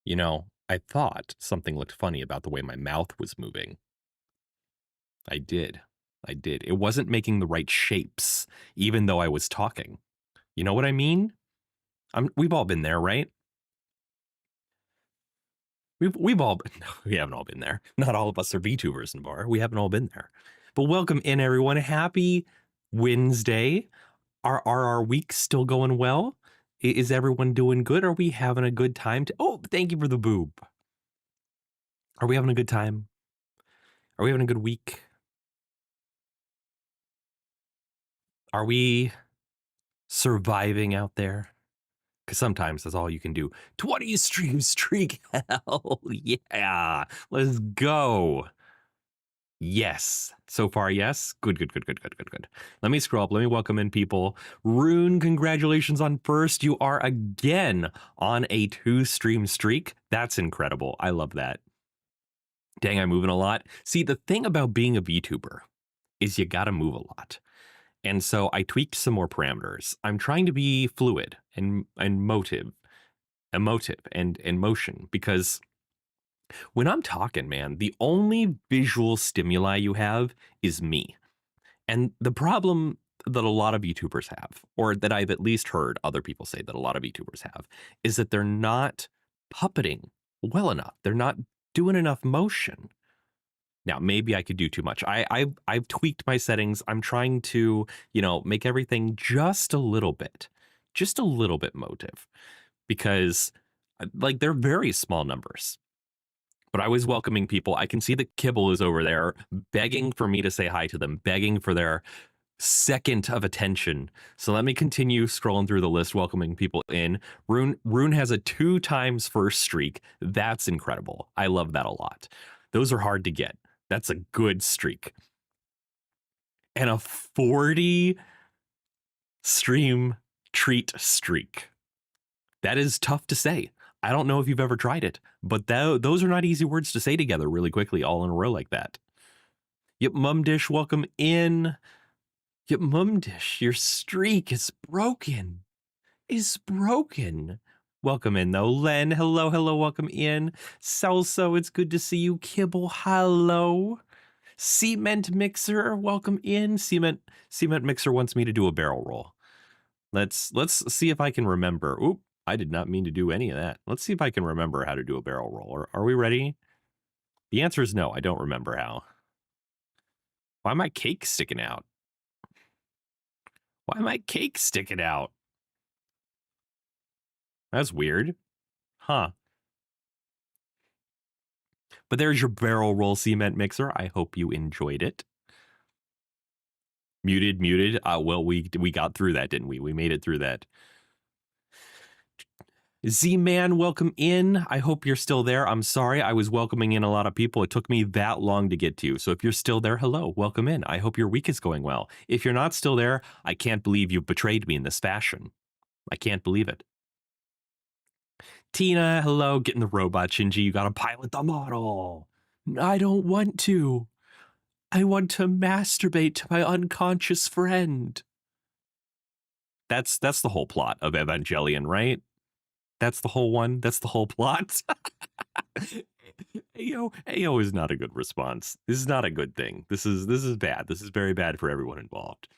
You know, I thought something looked funny about the way my mouth was moving. I did. I did. It wasn't making the right shapes, even though I was talking. You know what I mean? We've all been there, right? We've all been, no, we haven't all been there. Not all of us are VTubers in bar. We haven't all been there. But welcome in, everyone. Happy Wednesday. Are our weeks still going well? Is everyone doing good? Are we having a good time? Oh, thank you for the boob. Are we having a good time? Are we having a good week? Are we surviving out there? Because sometimes that's all you can do. 20 stream streak. Hell yeah. Let's go. Yes. So far, yes. Good, good, good, good, good, good, good. Let me scroll up. Let me welcome in people. Rune, congratulations on first. You are again on a 2-stream streak. That's incredible. I love that. Dang, I'm moving a lot. See, the thing about being a VTuber is you gotta move a lot. And so I tweaked some more parameters. I'm trying to be fluid and emotive and motion, because when I'm talking, man, the only visual stimuli you have is me. And the problem that a lot of YouTubers have, or that I've at least heard other people say that a lot of YouTubers have, is that they're not puppeting well enough. They're not doing enough motion. Now, maybe I could do too much. I've tweaked my settings. I'm trying to, make everything just a little bit motive, because like they're very small numbers. But I was welcoming people. I can see that Kibble is over there begging for me to say hi to them, begging for their second of attention. So let me continue scrolling through the list, welcoming people in. Rune has a 2 times first streak. That's incredible. I love that a lot. Those are hard to get. That's a good streak. And a 40 stream treat streak. That is tough to say. I don't know if you've ever tried it, but those are not easy words to say together really quickly, all in a row like that. Yep, Mum Dish, welcome in. Yep, Mum Dish, your streak is broken. Welcome in, though. Len, hello, welcome in. Celso, it's good to see you. Kibble, hello. Cement Mixer, welcome in. Cement Mixer wants me to do a barrel roll. Let's see if I can remember. Oop, I did not mean to do any of that. Let's see if I can remember how to do a barrel roll. Are we ready? The answer is no, I don't remember how. Why am my cake sticking out? That's weird. Huh. But there's your barrel roll, Cement Mixer. I hope you enjoyed it. Muted. Well, we got through that, didn't we? We made it through that. Z-Man, welcome in. I hope you're still there. I'm sorry, I was welcoming in a lot of people. It took me that long to get to you. So if you're still there, hello, welcome in. I hope your week is going well. If you're not still there, I can't believe you've betrayed me in this fashion. I can't believe it. Tina, hello, getting the robot, Shinji. You gotta pilot the model. I don't want to. I want to masturbate to my unconscious friend. That's the whole plot of Evangelion, right? That's the whole one. That's the whole plot. Ayo is not a good response. This is not a good thing. This is bad. This is very bad for everyone involved.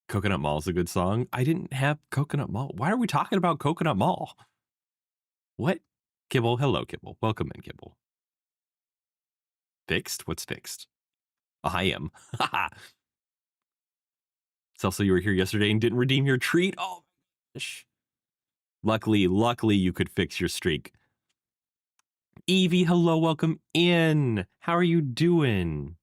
Coconut Mall is a good song. I didn't have Coconut Mall. Why are we talking about Coconut Mall? What? Kibble, hello, Kibble. Welcome in, Kibble. Fixed? What's fixed? I am. It's also you were here yesterday and didn't redeem your treat. Oh my gosh. Luckily, you could fix your streak. Evie, hello, welcome in. How are you doing?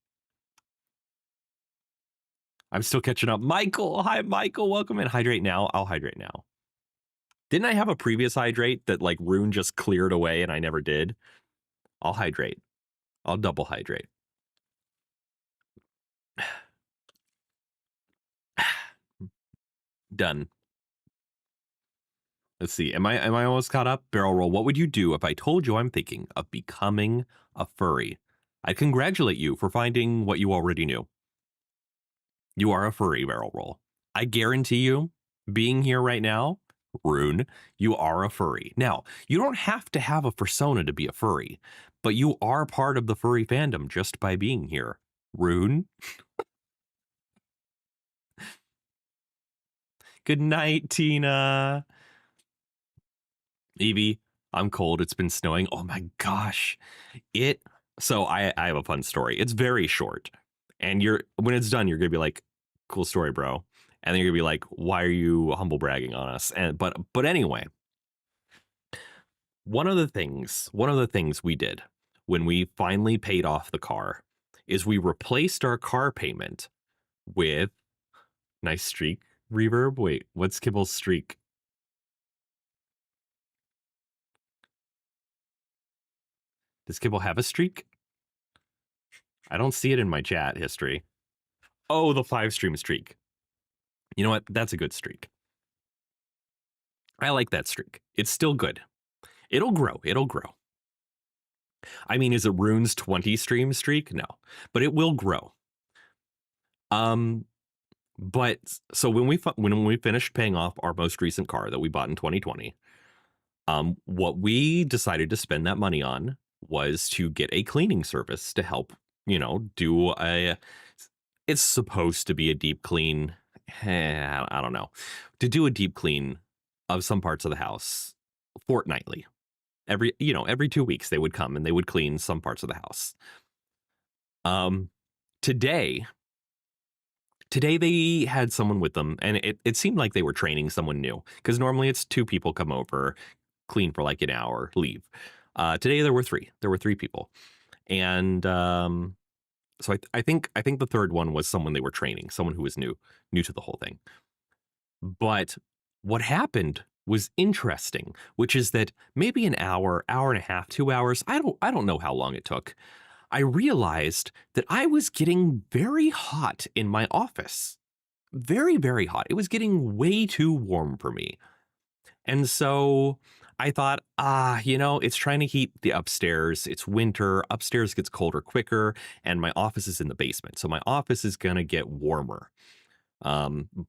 I'm still catching up. Michael, hi, Michael, welcome in. Hydrate now. I'll hydrate now. Didn't I have a previous hydrate that like Rune just cleared away and I never did? I'll hydrate. I'll double hydrate. Done. Let's see. Am I almost caught up? Barrel roll. What would you do if I told you I'm thinking of becoming a furry? I'd congratulate you for finding what you already knew. You are a furry, barrel roll. I guarantee you, being here right now, Rune, you are a furry. Now, you don't have to have a persona to be a furry, but you are part of the furry fandom just by being here. Rune, good night, Tina. Evie, I'm cold. It's been snowing. Oh my gosh. It so I have a fun story. It's very short. And you're when it's done, you're gonna be like, cool story, bro. And then you're gonna be like, why are you humble bragging on us? And but anyway, one of the things we did when we finally paid off the car is we replaced our car payment with nice streak reverb. Wait, what's Kibble's streak? Does Kibble have a streak? I don't see it in my chat history. Oh, the 5 stream streak. You know what? That's a good streak. I like that streak. It's still good. It'll grow. It'll grow. I mean, is it Rune's 20 stream streak? No, but it will grow. But so when we finished paying off our most recent car that we bought in 2020, what we decided to spend that money on was to get a cleaning service to help, do a. It's supposed to be a deep clean. I don't know, to do a deep clean of some parts of the house fortnightly. Every 2 weeks they would come and they would clean some parts of the house. Um, today they had someone with them, and it seemed like they were training someone new because normally it's 2 people come over, clean for like an hour, leave. Today there were 3. There were 3 people, and so I think the third one was someone they were training, someone who was new to the whole thing. But what happened was interesting, which is that maybe an hour, hour and a half, 2 hours, I don't know how long it took. I realized that I was getting very hot in my office. Very, very hot. It was getting way too warm for me. And so I thought, it's trying to heat the upstairs. It's winter. Upstairs gets colder quicker, and my office is in the basement. So my office is going to get warmer.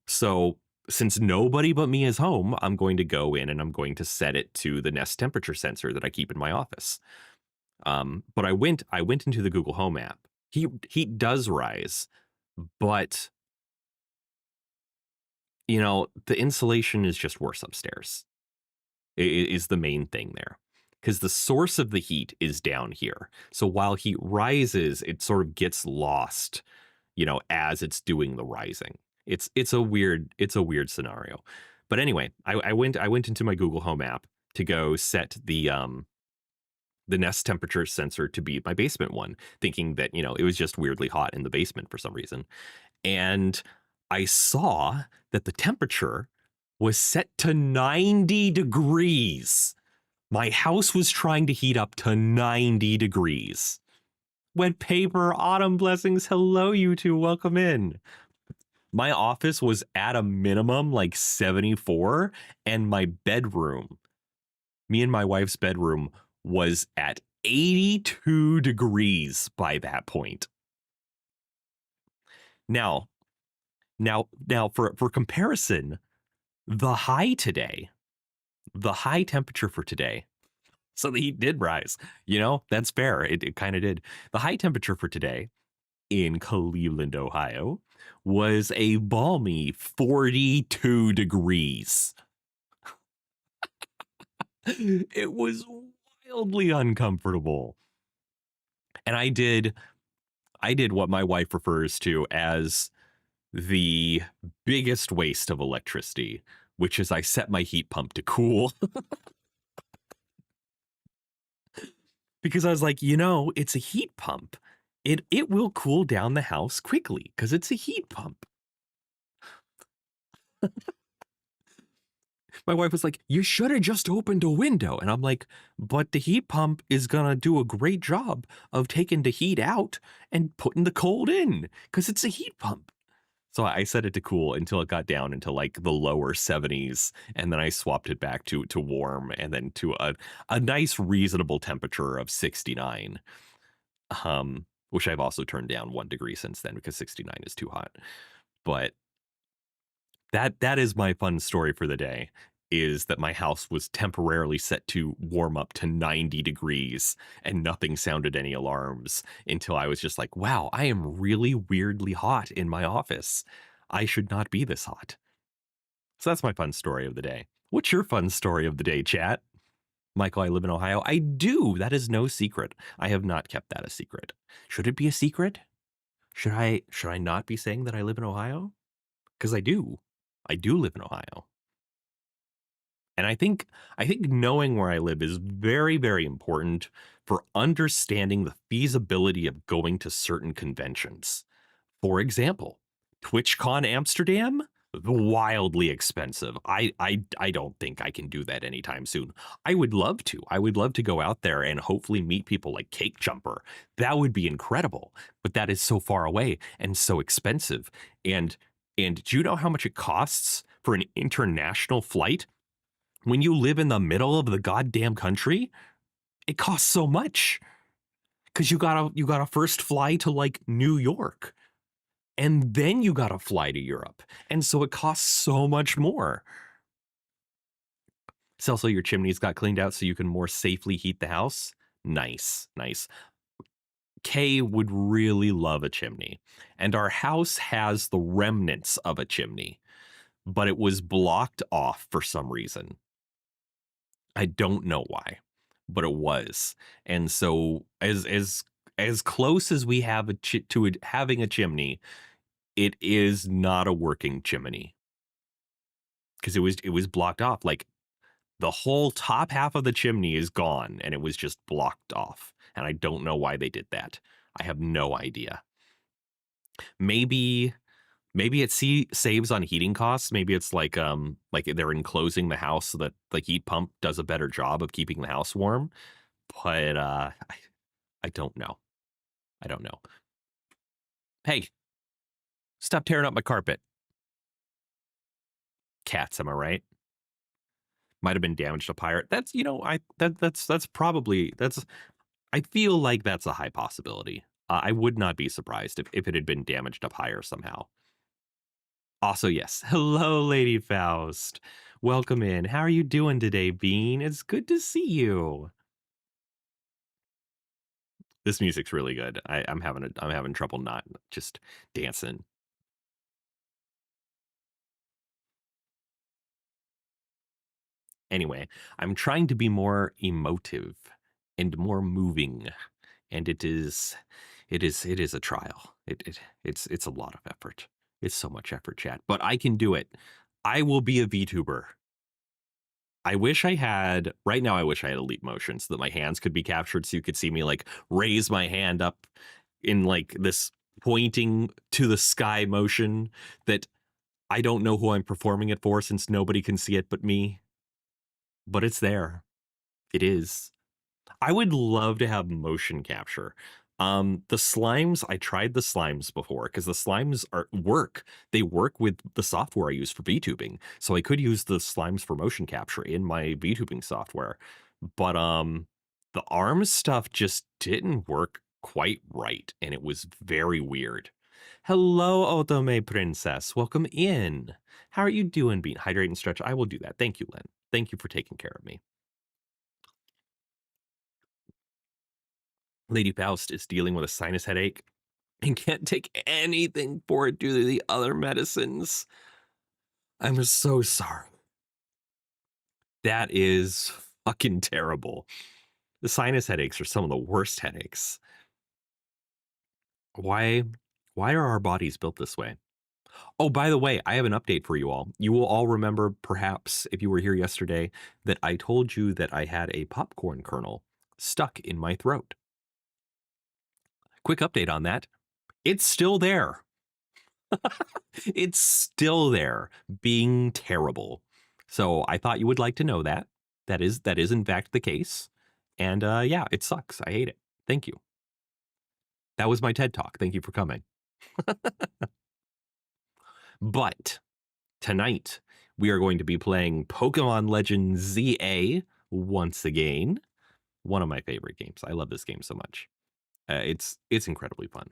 So since nobody but me is home, I'm going to go in and I'm going to set it to the Nest temperature sensor that I keep in my office. But I went into the Google Home app. Heat does rise, but the insulation is just worse upstairs. It is the main thing there, because the source of the heat is down here. So while heat rises, it sort of gets lost, as it's doing the rising. It's a weird scenario. But anyway, I went into my Google Home app to go set the Nest temperature sensor to be my basement one, thinking that, it was just weirdly hot in the basement for some reason. And I saw that the temperature was set to 90 degrees. My house was trying to heat up to 90 degrees. Wet paper, autumn blessings. Hello, you two. Welcome in. My office was at a minimum like 74, and my bedroom, me and my wife's bedroom, was at 82 degrees by that point. Now for comparison, the high temperature for today, so the heat did rise. That's fair. It kind of did. The high temperature for today in Cleveland, Ohio, was a balmy 42 degrees. It was wildly uncomfortable. And I did what my wife refers to as the biggest waste of electricity, which is I set my heat pump to cool. Because I was like, it's a heat pump. It will cool down the house quickly because it's a heat pump. My wife was like, you should have just opened a window. And I'm like, but the heat pump is going to do a great job of taking the heat out and putting the cold in because it's a heat pump. So I set it to cool until it got down into like the lower 70s. And then I swapped it back to warm and then to a nice reasonable temperature of 69. Which I've also turned down 1 degree since then because 69 is too hot. But that is my fun story for the day. is that my house was temporarily set to warm up to 90 degrees and nothing sounded any alarms until I was just like, wow, I am really weirdly hot in my office. I should not be this hot. So that's my fun story of the day. What's your fun story of the day, chat? Michael, I live in Ohio. I do. That is no secret. I have not kept that a secret. Should it be a secret? Should I not be saying that I live in Ohio? Because I do. I do live in Ohio. And I think knowing where I live is very, very important for understanding the feasibility of going to certain conventions. For example, TwitchCon Amsterdam, wildly expensive. I don't think I can do that anytime soon. I would love to. I would love to go out there and hopefully meet people like Cake Jumper. That would be incredible. But that is so far away and so expensive. And do you know how much it costs for an international flight? When you live in the middle of the goddamn country, it costs so much because you gotta first fly to like New York and then you gotta fly to Europe. And so it costs so much more. So also your chimneys got cleaned out so you can more safely heat the house. Nice, nice. Kay would really love a chimney. And our house has the remnants of a chimney, but it was blocked off for some reason. I don't know why, but it was. And so as close as we have to having a chimney, it is not a working chimney because it was blocked off. Like the whole top half of the chimney is gone and it was just blocked off. And I don't know why they did that. I have no idea. Maybe it saves on heating costs. Maybe it's like they're enclosing the house so that the heat pump does a better job of keeping the house warm. But I don't know. I don't know. Hey, stop tearing up my carpet. Cats, am I right? Might have been damaged to pirate. That's that's probably that's I feel like that's a high possibility. I would not be surprised if it had been damaged up higher somehow. Also, yes. Hello, Lady Faust. Welcome in. How are you doing today, Bean? It's good to see you. This music's really good. I'm having trouble not just dancing. Anyway, I'm trying to be more emotive and more moving, and it is a trial. It's a lot of effort. It's so much effort, chat, but I can do it. I will be a VTuber. I wish I had right now. I wish I had elite motion so that my hands could be captured, so you could see me like raise my hand up in like this pointing to the sky motion that I don't know who I'm performing it for since nobody can see it but me. But it's there. It is. I would love to have motion capture. The slimes, I tried the slimes before because the slimes work. They work with the software I use for VTubing. So I could use the slimes for motion capture in my VTubing software. But the arms stuff just didn't work quite right, and it was very weird. Hello, Otome Princess. Welcome in. How are you doing, Bean? Hydrate and stretch. I will do that. Thank you, Len. Thank you for taking care of me. Lady Faust is dealing with a sinus headache and can't take anything for it due to the other medicines. I'm so sorry. That is fucking terrible. The sinus headaches are some of the worst headaches. Why why are our bodies built this way? Oh, by the way, I have an update for you all. You will all remember, perhaps, if you were here yesterday, that I told you that I had a popcorn kernel stuck in my throat. Quick update on that. It's still there. It's still there, being terrible. So I thought you would like to know that. That is in fact the case. And yeah, it sucks. I hate it. Thank you. That was my TED Talk. Thank you for coming. But tonight we are going to be playing Pokemon Legends ZA once again. One of my favorite games. I love this game so much. It's incredibly fun.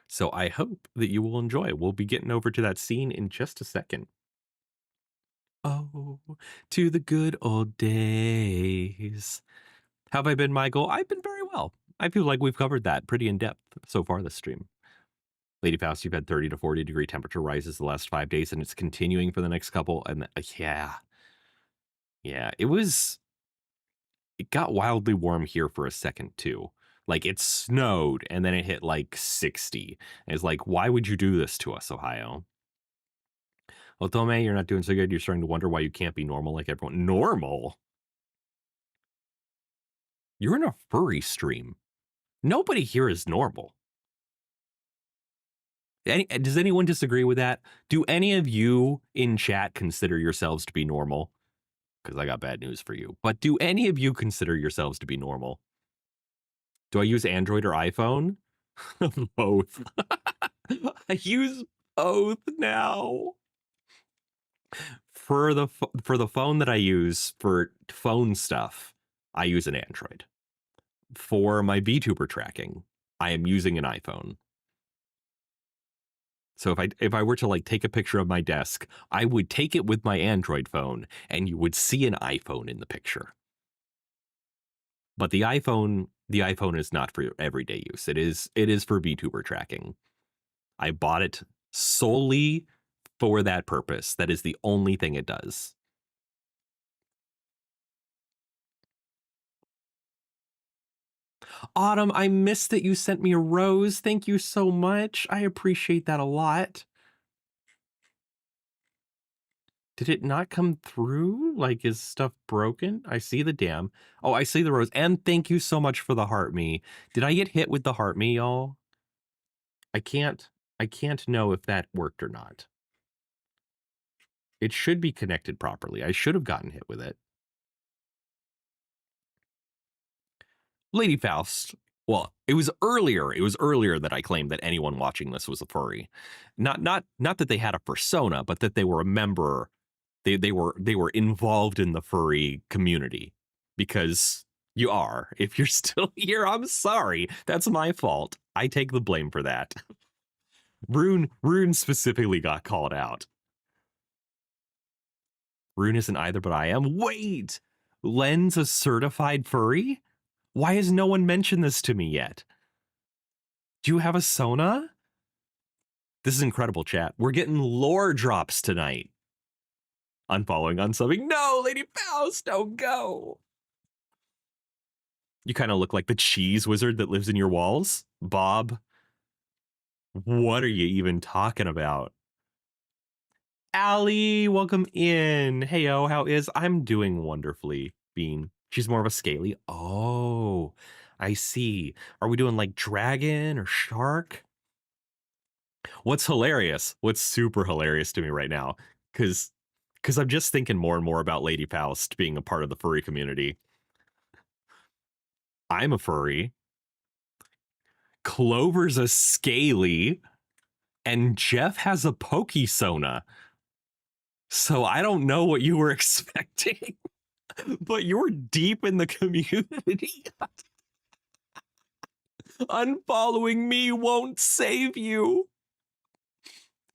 So I hope that you will enjoy. We'll be getting over to that scene in just a second. Oh, to the good old days. How have I been, Michael? I've been very well. I feel like we've covered that pretty in depth so far this stream. Lady Faust, you've had 30 to 40 degree temperature rises the last 5 days, and it's continuing for the next couple. And yeah, it got wildly warm here for a second too. Like it snowed and then it hit like 60. And it's like, why would you do this to us, Ohio? Otome, you're not doing so good. You're starting to wonder why you can't be normal like everyone. Normal? You're in a furry stream. Nobody here is normal. Does anyone disagree with that? Do any of you in chat consider yourselves to be normal? Because I got bad news for you. But do any of you consider yourselves to be normal? Do I use Android or iPhone? Both. I use both now. For the phone that I use for phone stuff, I use an Android. For my VTuber tracking, I am using an iPhone. So if I were to like take a picture of my desk, I would take it with my Android phone and you would see an iPhone in the picture. But the iPhone is not for everyday use. It is for VTuber tracking. I bought it solely for that purpose. That is the only thing it does. Autumn, I missed that you sent me a rose. Thank you so much. I appreciate that a lot. Did it not come through? Like, is stuff broken? I see the dam. Oh, I see the rose. And thank you so much for the heart me. Did I get hit with the heart me, y'all? I can't know if that worked or not. It should be connected properly. I should have gotten hit with it. Lady Faust. Well, it was earlier. It was earlier that I claimed that anyone watching this was a furry. Not that they had a persona, but that they were a member. They were involved in the furry community, because you are. If you're still here, I'm sorry. That's my fault. I take the blame for that. Rune specifically got called out. Rune isn't either, but I am. Wait, Len's a certified furry? Why has no one mentioned this to me yet? Do you have a Sona? This is incredible, chat. We're getting lore drops tonight. Unfollowing, unsubbing. No, Lady Faust, don't go. You kind of look like the cheese wizard that lives in your walls. Bob, what are you even talking about? Allie, welcome in. Heyo, how is? I'm doing wonderfully, Bean. She's more of a scaly. Oh, I see. Are we doing like dragon or shark? What's hilarious? What's super hilarious to me right now? Because I'm just thinking more and more about Lady Faust being a part of the furry community. I'm a furry. Clover's a scaly. And Jeff has a Pokesona. So I don't know what you were expecting, but you're deep in the community. Unfollowing me won't save you.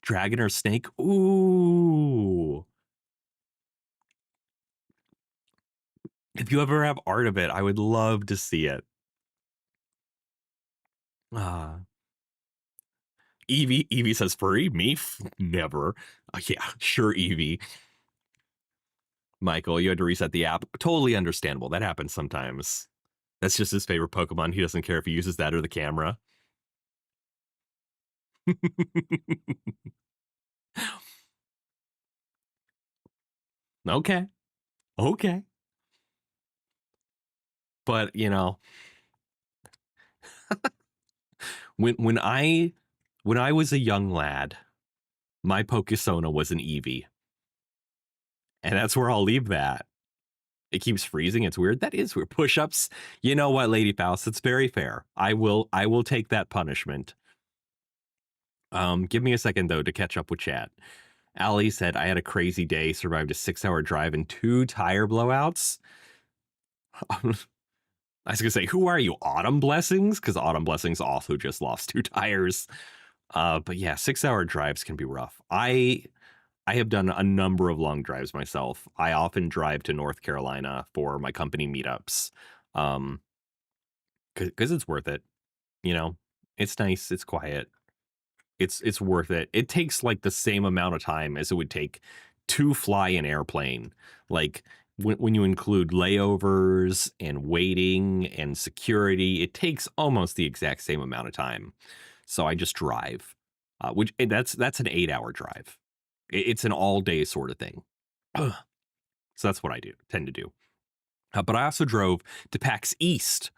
Dragon or snake? Ooh. If you ever have art of it, I would love to see it. Evie says furry. Me? Never. Yeah, sure, Evie. Michael, you had to reset the app. Totally understandable. That happens sometimes. That's just his favorite Pokemon. He doesn't care if he uses that or the camera. Okay. But, you know, when I was a young lad, my Pokesona was an Eevee. And that's where I'll leave that. It keeps freezing. It's weird. That is weird. Push-ups. You know what, Lady Faust? It's very fair. I will take that punishment. Give me a second though to catch up with chat. Allie said, I had a crazy day, survived a 6-hour drive and 2 tire blowouts. I was gonna say, who are you, Autumn Blessings? Because Autumn Blessings also just lost 2 tires. But yeah, 6-hour drives can be rough. I have done a number of long drives myself. I often drive to North Carolina for my company meetups, because it's worth it. You know, it's nice, it's quiet, it's worth it. It takes like the same amount of time as it would take to fly an airplane. Like when you include layovers and waiting and security, it takes almost the exact same amount of time. So I just drive, which that's an 8-hour drive. It's an all day sort of thing. So that's what I tend to do. But I also drove to PAX East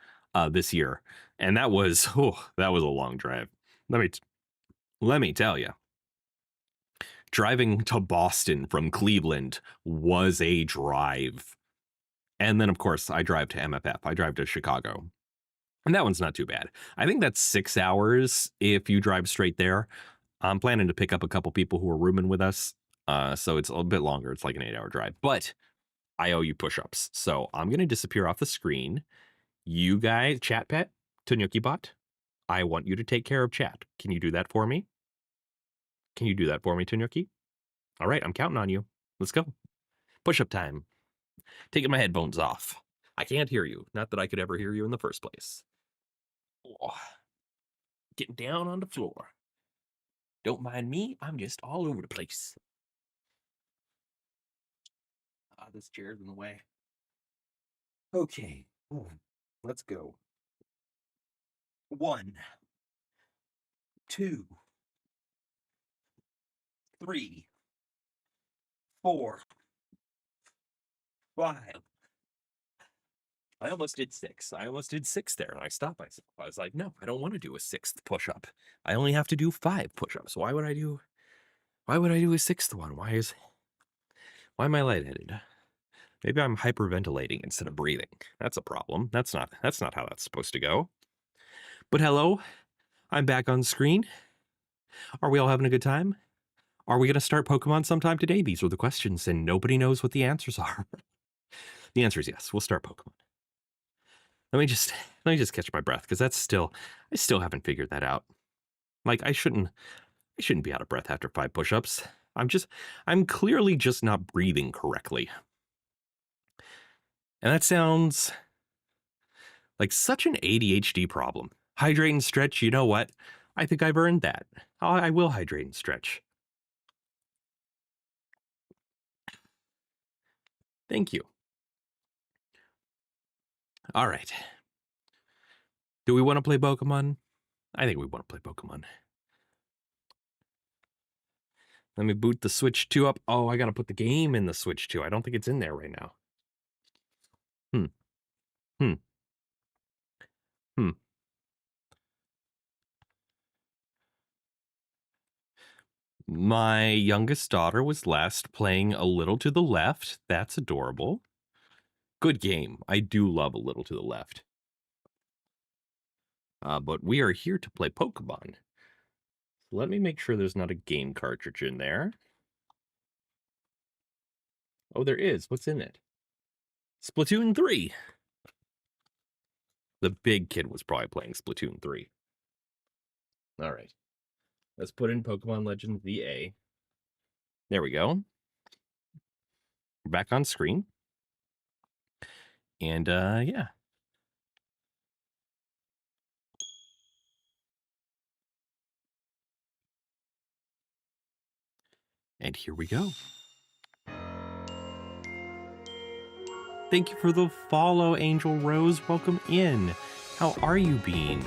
this year, and that was a long drive. Let me tell you, driving to Boston from Cleveland was a drive. And then, of course, I drive to MFF. I drive to Chicago. And that one's not too bad. I think that's 6 hours if you drive straight there. I'm planning to pick up a couple people who are rooming with us. So it's a little bit longer. It's like an 8-hour drive. But I owe you push-ups. So I'm going to disappear off the screen. You guys, chat pet, Tonyuki bot, I want you to take care of chat. Can you do that for me? Can you do that for me, Tonyuki? All right, I'm counting on you. Let's go. Push-up time. Taking my headphones off. I can't hear you. Not that I could ever hear you in the first place. Oh, getting down on the floor. Don't mind me. I'm just all over the place. This chair's in the way. Okay. Let's go. 1, 2, 3, 4, 5. I almost did 6. I almost did 6 there, and I stopped myself. I was like, no, I don't want to do a 6th push-up. I only have to do 5 push-ups. Why would I do a 6th one? Why am I lightheaded? Maybe I'm hyperventilating instead of breathing. That's a problem. That's not how that's supposed to go. But hello, I'm back on screen. Are we all having a good time? Are we going to start Pokemon sometime today? These are the questions, and nobody knows what the answers are. The answer is yes. We'll start Pokemon. Let me just catch my breath, because I still haven't figured that out. Like, I shouldn't be out of breath after 5 push-ups. I'm clearly just not breathing correctly. And that sounds like such an ADHD problem. Hydrate and stretch, you know what? I think I've earned that. I will hydrate and stretch. Thank you. All right. Do we want to play Pokemon? I think we want to play Pokemon. Let me boot the Switch 2 up. Oh, I got to put the game in the Switch 2. I don't think it's in there right now. My youngest daughter was last playing A Little to the Left. That's adorable. Good game. I do love A Little to the Left. But we are here to play Pokemon. Let me make sure there's not a game cartridge in there. Oh, there is. What's in it? Splatoon 3. The big kid was probably playing Splatoon 3. All right. Let's put in Pokemon Legends ZA. There we go. We're back on screen. And, yeah. And here we go. Thank you for the follow, Angel Rose. Welcome in. How are you, Bean?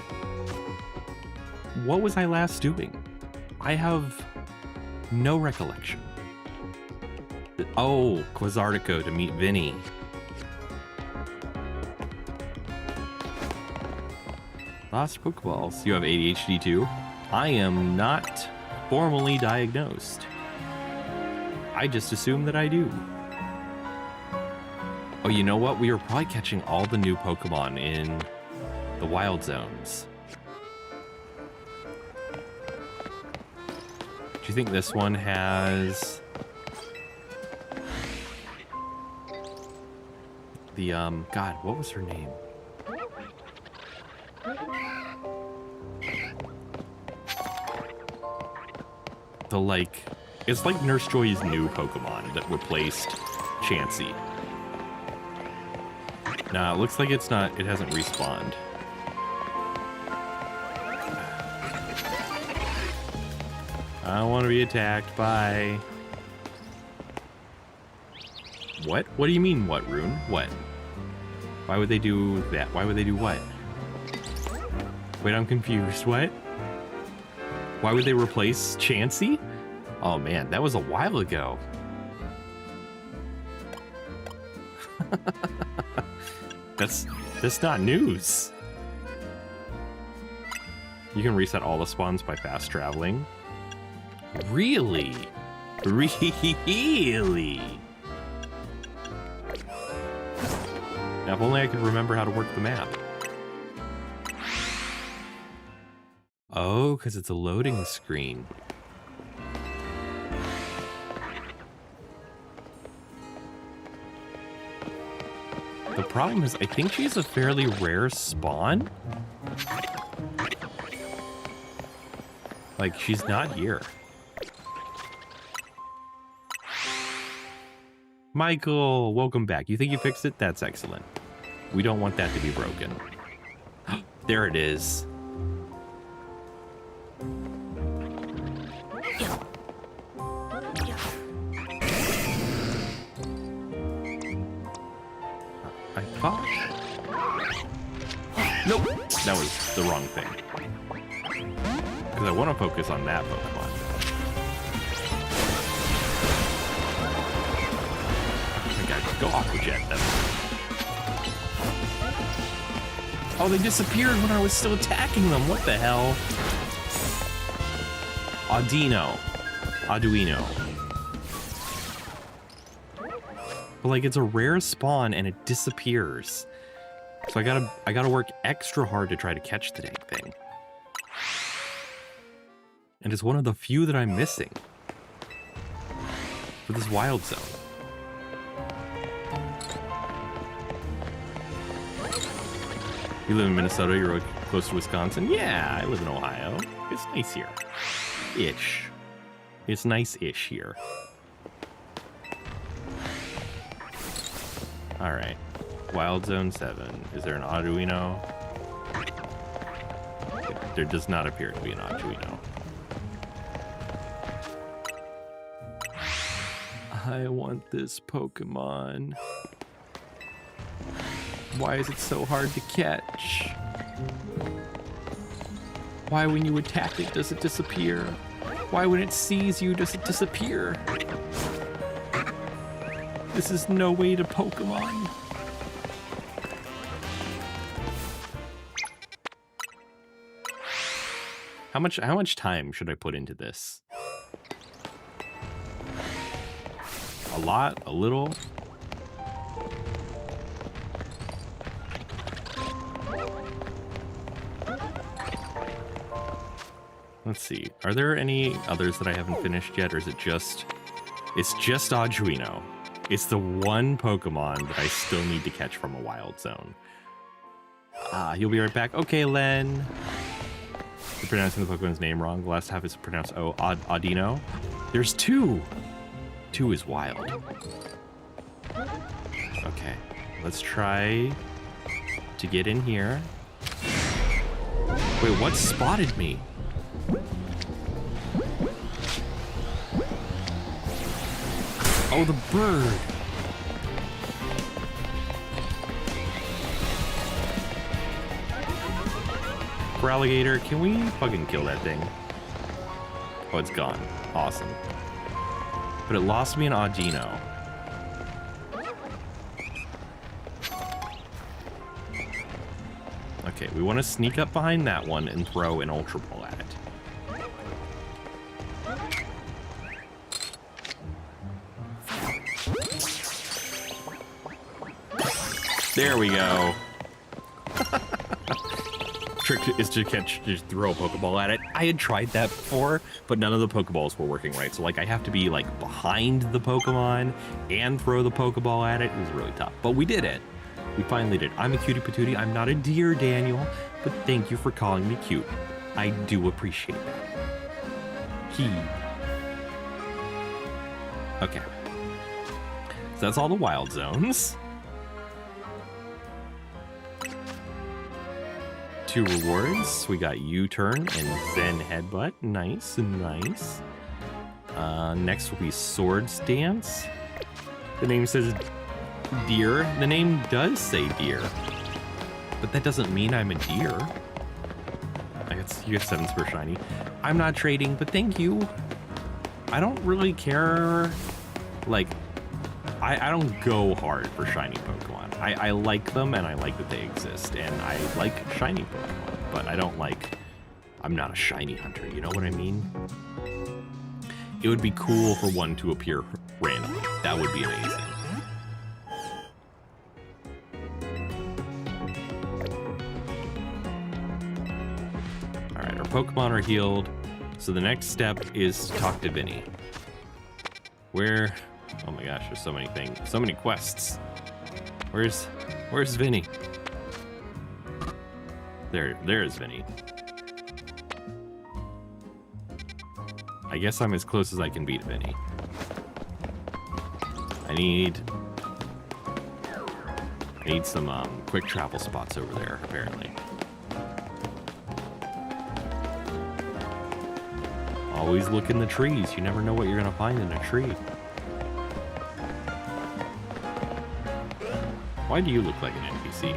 What was I last doing? I have no recollection. Oh, Quasartico to meet Vinny. Lost Pokeballs. You have ADHD too? I am not formally diagnosed. I just assume that I do. Oh, you know what? We are probably catching all the new Pokemon in the Wild Zones. Do you think this one has the, God, what was her name? It's like Nurse Joy's new Pokemon that replaced Chansey. Nah, it looks like it hasn't respawned. I don't want to be attacked. Bye. What? What do you mean, what, Rune? What? Why would they do that? Why would they do what? Wait, I'm confused. What? Why would they replace Chansey? Oh man, that was a while ago. That's not news. You can reset all the spawns by fast traveling. Really? Really? Now, if only I could remember how to work the map. Oh, because it's a loading screen. The problem is, I think she's a fairly rare spawn. Like, she's not here. Michael, welcome back. You think you fixed it? That's excellent. We don't want that to be broken. There it is. I thought... Nope, that was the wrong thing. Because I want to focus on that Pokemon. Go Aqua Jet them. Oh, they disappeared when I was still attacking them. What the hell? Arduino. But like, it's a rare spawn and it disappears. So I gotta work extra hard to try to catch the dang thing. And it's one of the few that I'm missing for this wild zone. You live in Minnesota, you're really close to Wisconsin? Yeah, I live in Ohio. It's nice here. Ish. It's nice-ish here. Alright. Wild Zone 7. Is there an Arduino? There does not appear to be an Arduino. I want this Pokemon. Why is it so hard to catch? Why when you attack it does it disappear? Why when it sees you does it disappear? This is no way to Pokemon. How much time should I put into this? A lot? A little? Let's see. Are there any others that I haven't finished yet, or is it just... It's just Arduino. It's the one Pokemon that I still need to catch from a wild zone. You'll be right back. Okay, Len. You're pronouncing the Pokemon's name wrong. The last half is pronounced Audino. There's two. Two is wild. Okay. Let's try to get in here. Wait, what spotted me? Oh, the bird. Alligator, can we fucking kill that thing? Oh, it's gone. Awesome. But it lost me an Audino. Okay, we want to sneak up behind that one and throw an Ultra Ball at it. There we go. Trick is to just throw a Pokeball at it. I had tried that before, but none of the Pokeballs were working right. So like I have to be like behind the Pokemon and throw the Pokeball at it. It was really tough, but we did it. We finally did. I'm a cutie patootie. I'm not a deer, Daniel, but thank you for calling me cute. I do appreciate that. Okay. So that's all the wild zones. 2 rewards. We got U-turn and Zen headbutt. Nice, nice. Next will be Swords Dance. The name says deer. The name does say deer, but that doesn't mean I'm a deer. I guess you get 7 per shiny. I'm not trading, but thank you. I don't really care. Like, I don't go hard for shiny Pokemon. I like them, and I like that they exist, and I like shiny Pokemon, but I don't like... I'm not a shiny hunter, you know what I mean? It would be cool for one to appear randomly. That would be amazing. Alright, our Pokemon are healed, so the next step is to talk to Vinny. Where... Oh my gosh, there's so many things. So many quests. Where's Vinny? There's Vinny. I guess I'm as close as I can be to Vinny. I need some quick travel spots over there, apparently. Always look in the trees. You never know what you're gonna find in a tree. Why do you look like an NPC?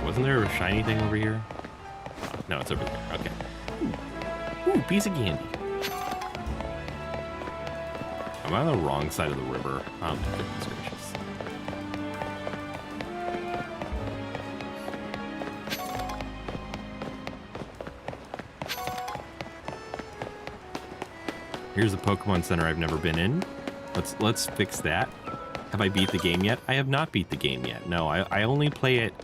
Wasn't there a shiny thing over here? Oh, no, it's over there. Okay. Ooh, piece of candy. Am I on the wrong side of the river? Oh, goodness gracious. Here's a Pokemon Center I've never been in. Let's fix that. Have I beat the game yet? I have not beat the game yet. No, I only play it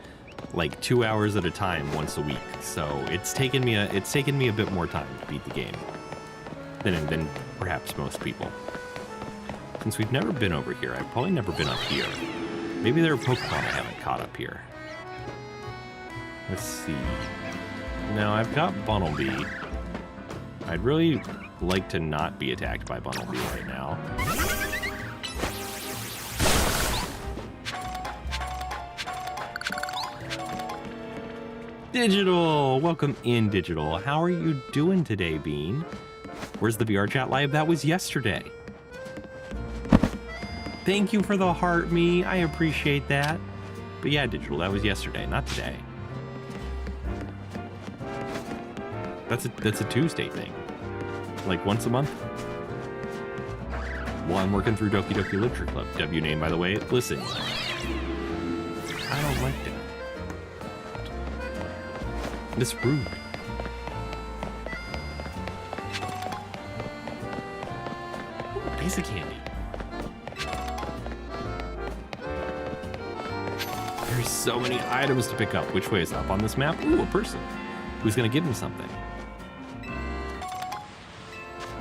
like 2 hours at a time once a week. So it's taken me a bit more time to beat the game than perhaps most people. Since we've never been over here, I've probably never been up here. Maybe there are Pokemon I haven't caught up here. Let's see. No, I've got Bunnelby. I'd really like to not be attacked by Bunnelby right now. Digital! Welcome in, Digital. How are you doing today, Bean? Where's the VR chat live? That was yesterday. Thank you for the heart, me. I appreciate that. But yeah, Digital, that was yesterday, not today. That's a Tuesday thing. Like once a month. While I'm working through Doki Doki Literature Club. W name, by the way. Listen. I don't like that. It's rude. Ooh, piece of candy. There's so many items to pick up. Which way is up on this map? Ooh, a person. Who's gonna give me something?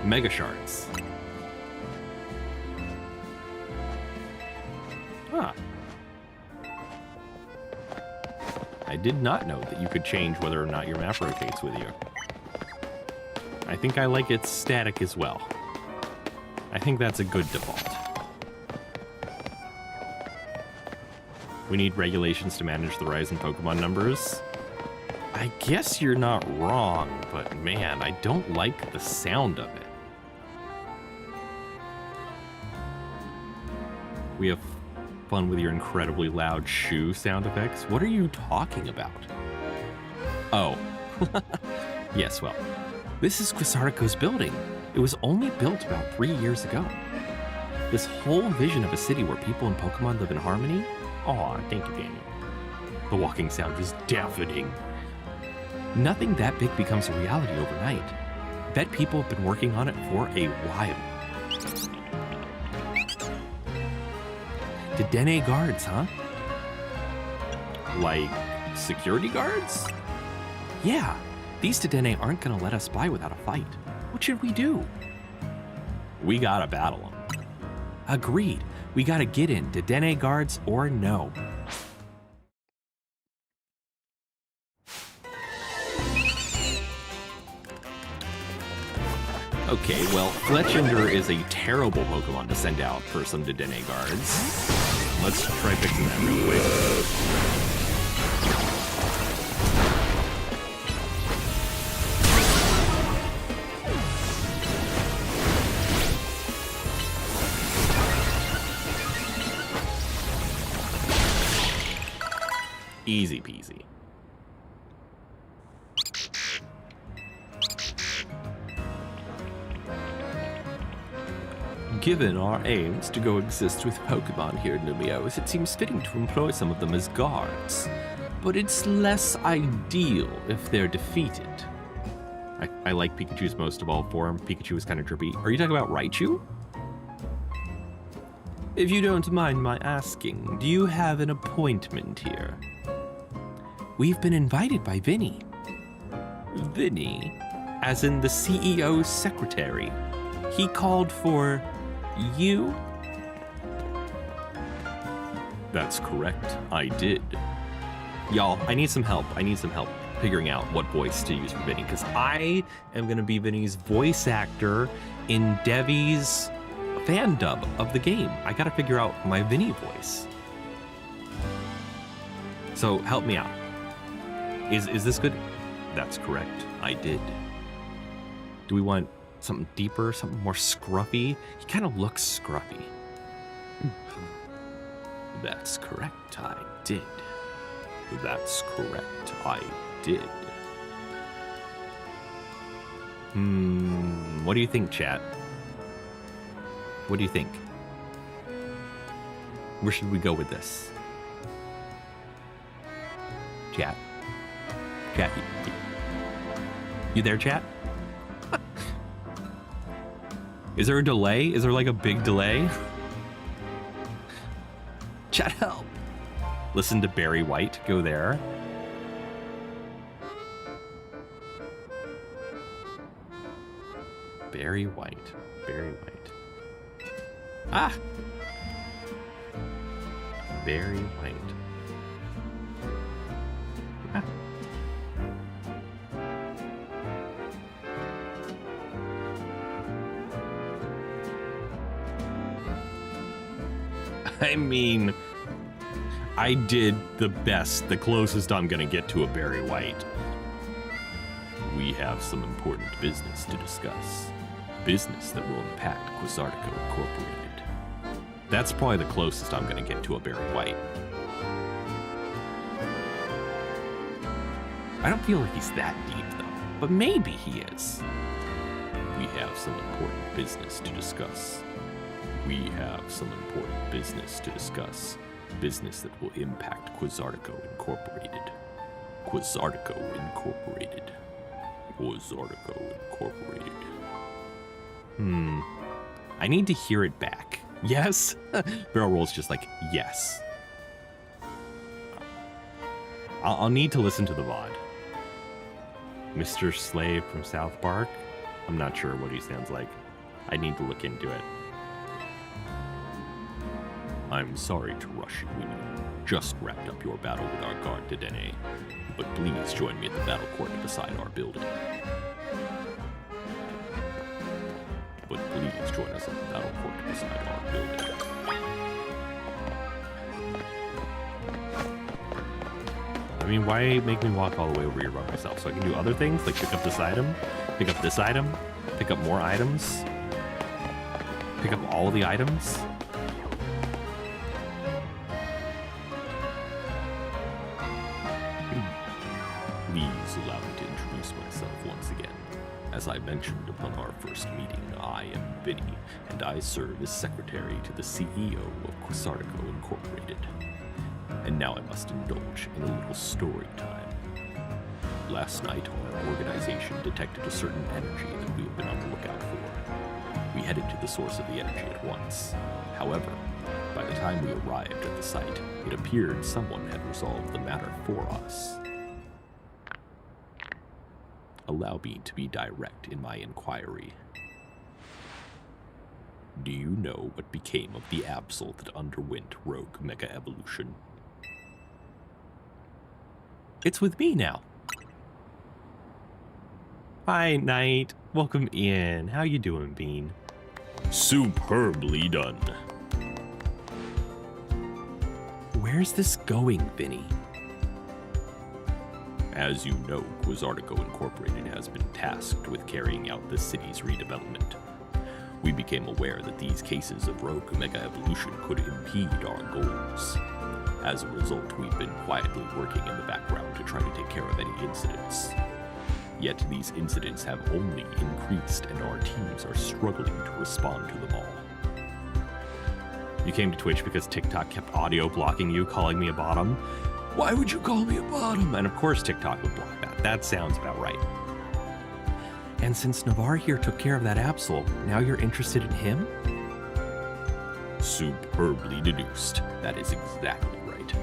Mega Shards. Ah. I did not know that you could change whether or not your map rotates with you. I think I like it static as well. I think that's a good default. We need regulations to manage the rise in Pokemon numbers. I guess you're not wrong, but man, I don't like the sound of it. We have fun with your incredibly loud shoe sound effects. What are you talking about? Oh. Yes, well, this is Quasarco's building. It was only built about 3 years ago. This whole vision of a city where people and Pokemon live in harmony? Aw, thank you, Daniel. The walking sound is deafening. Nothing that big becomes a reality overnight. Bet people have been working on it for a while. Dedenne guards, huh? Like security guards? Yeah, these Dedenne aren't gonna let us by without a fight. What should we do? We gotta battle them. Agreed. We gotta get in, Dedenne guards or no. Okay, well, Fletchinder is a terrible Pokemon to send out for some Dedenne guards. Let's try fixing that real quick. Easy peasy. Given our aims to coexist with Pokemon here in Lumiose, it seems fitting to employ some of them as guards. But it's less ideal if they're defeated. I like Pikachu's most of all form. Pikachu is kind of drippy. Are you talking about Raichu? If you don't mind my asking, do you have an appointment here? We've been invited by Vinny. Vinny? As in the CEO's secretary. He called for you? That's correct. I did. Y'all, I need some help. I need some help figuring out what voice to use for Vinny, because I am going to be Vinny's voice actor in Devi's fan dub of the game. I got to figure out my Vinny voice. So help me out. Is this good? That's correct. I did. Do we want something deeper, something more scruffy? He kind of looks scruffy. That's correct. I did. That's correct. I did. What do you think, chat? What do you think? Where should we go with this? Chat. Chat. You there, chat? Is there a delay? Is there like a big delay? Chat, help. Listen to Barry White. Go there. Barry White. Barry White. Ah! Barry White. Ah. I mean, I did the best, the closest I'm gonna get to a Barry White. We have some important business to discuss. Business that will impact Quasartico Incorporated. That's probably the closest I'm gonna get to a Barry White. I don't feel like he's that deep though, but maybe he is. We have some important business to discuss. We have some important business to discuss. Business that will impact Quasartico Incorporated. Quasartico Incorporated. Quasartico Incorporated. I need to hear it back. Yes? Barrel Roll's just like, yes. I'll need to listen to the VOD. Mr. Slave from South Park? I'm not sure what he sounds like. I need to look into it. I'm sorry to rush you. We just wrapped up your battle with our guard Dedenne, but please join me at the battle court beside our building. But please join us at the battle court beside our building. I mean, why make me walk all the way over here by myself? So I can do other things, like pick up this item, pick up this item, pick up more items, pick up all the items. Please allow me to introduce myself once again. As I mentioned upon our first meeting, I am Vinny, and I serve as secretary to the CEO of Quasartico Incorporated. And now I must indulge in a little story time. Last night, our organization detected a certain energy that we have been on the lookout for. We headed to the source of the energy at once. However, by the time we arrived at the site, it appeared someone had resolved the matter for us. Allow me to be direct in my inquiry. Do you know what became of the Absol that underwent Rogue Mega Evolution? It's with me now. Hi, Knight. Welcome in. How you doing, Bean? Superbly done. Where's this going, Vinny? As you know, Quizartico Incorporated has been tasked with carrying out the city's redevelopment. We became aware that these cases of rogue mega evolution could impede our goals. As a result, we've been quietly working in the background to try to take care of any incidents. Yet these incidents have only increased and our teams are struggling to respond to them all. You came to Twitch because TikTok kept audio blocking you, calling me a bottom? Why would you call me a bottom? And of course TikTok would block that. That sounds about right. And since Navarre here took care of that Absol, now you're interested in him? Superbly deduced. That is exactly right.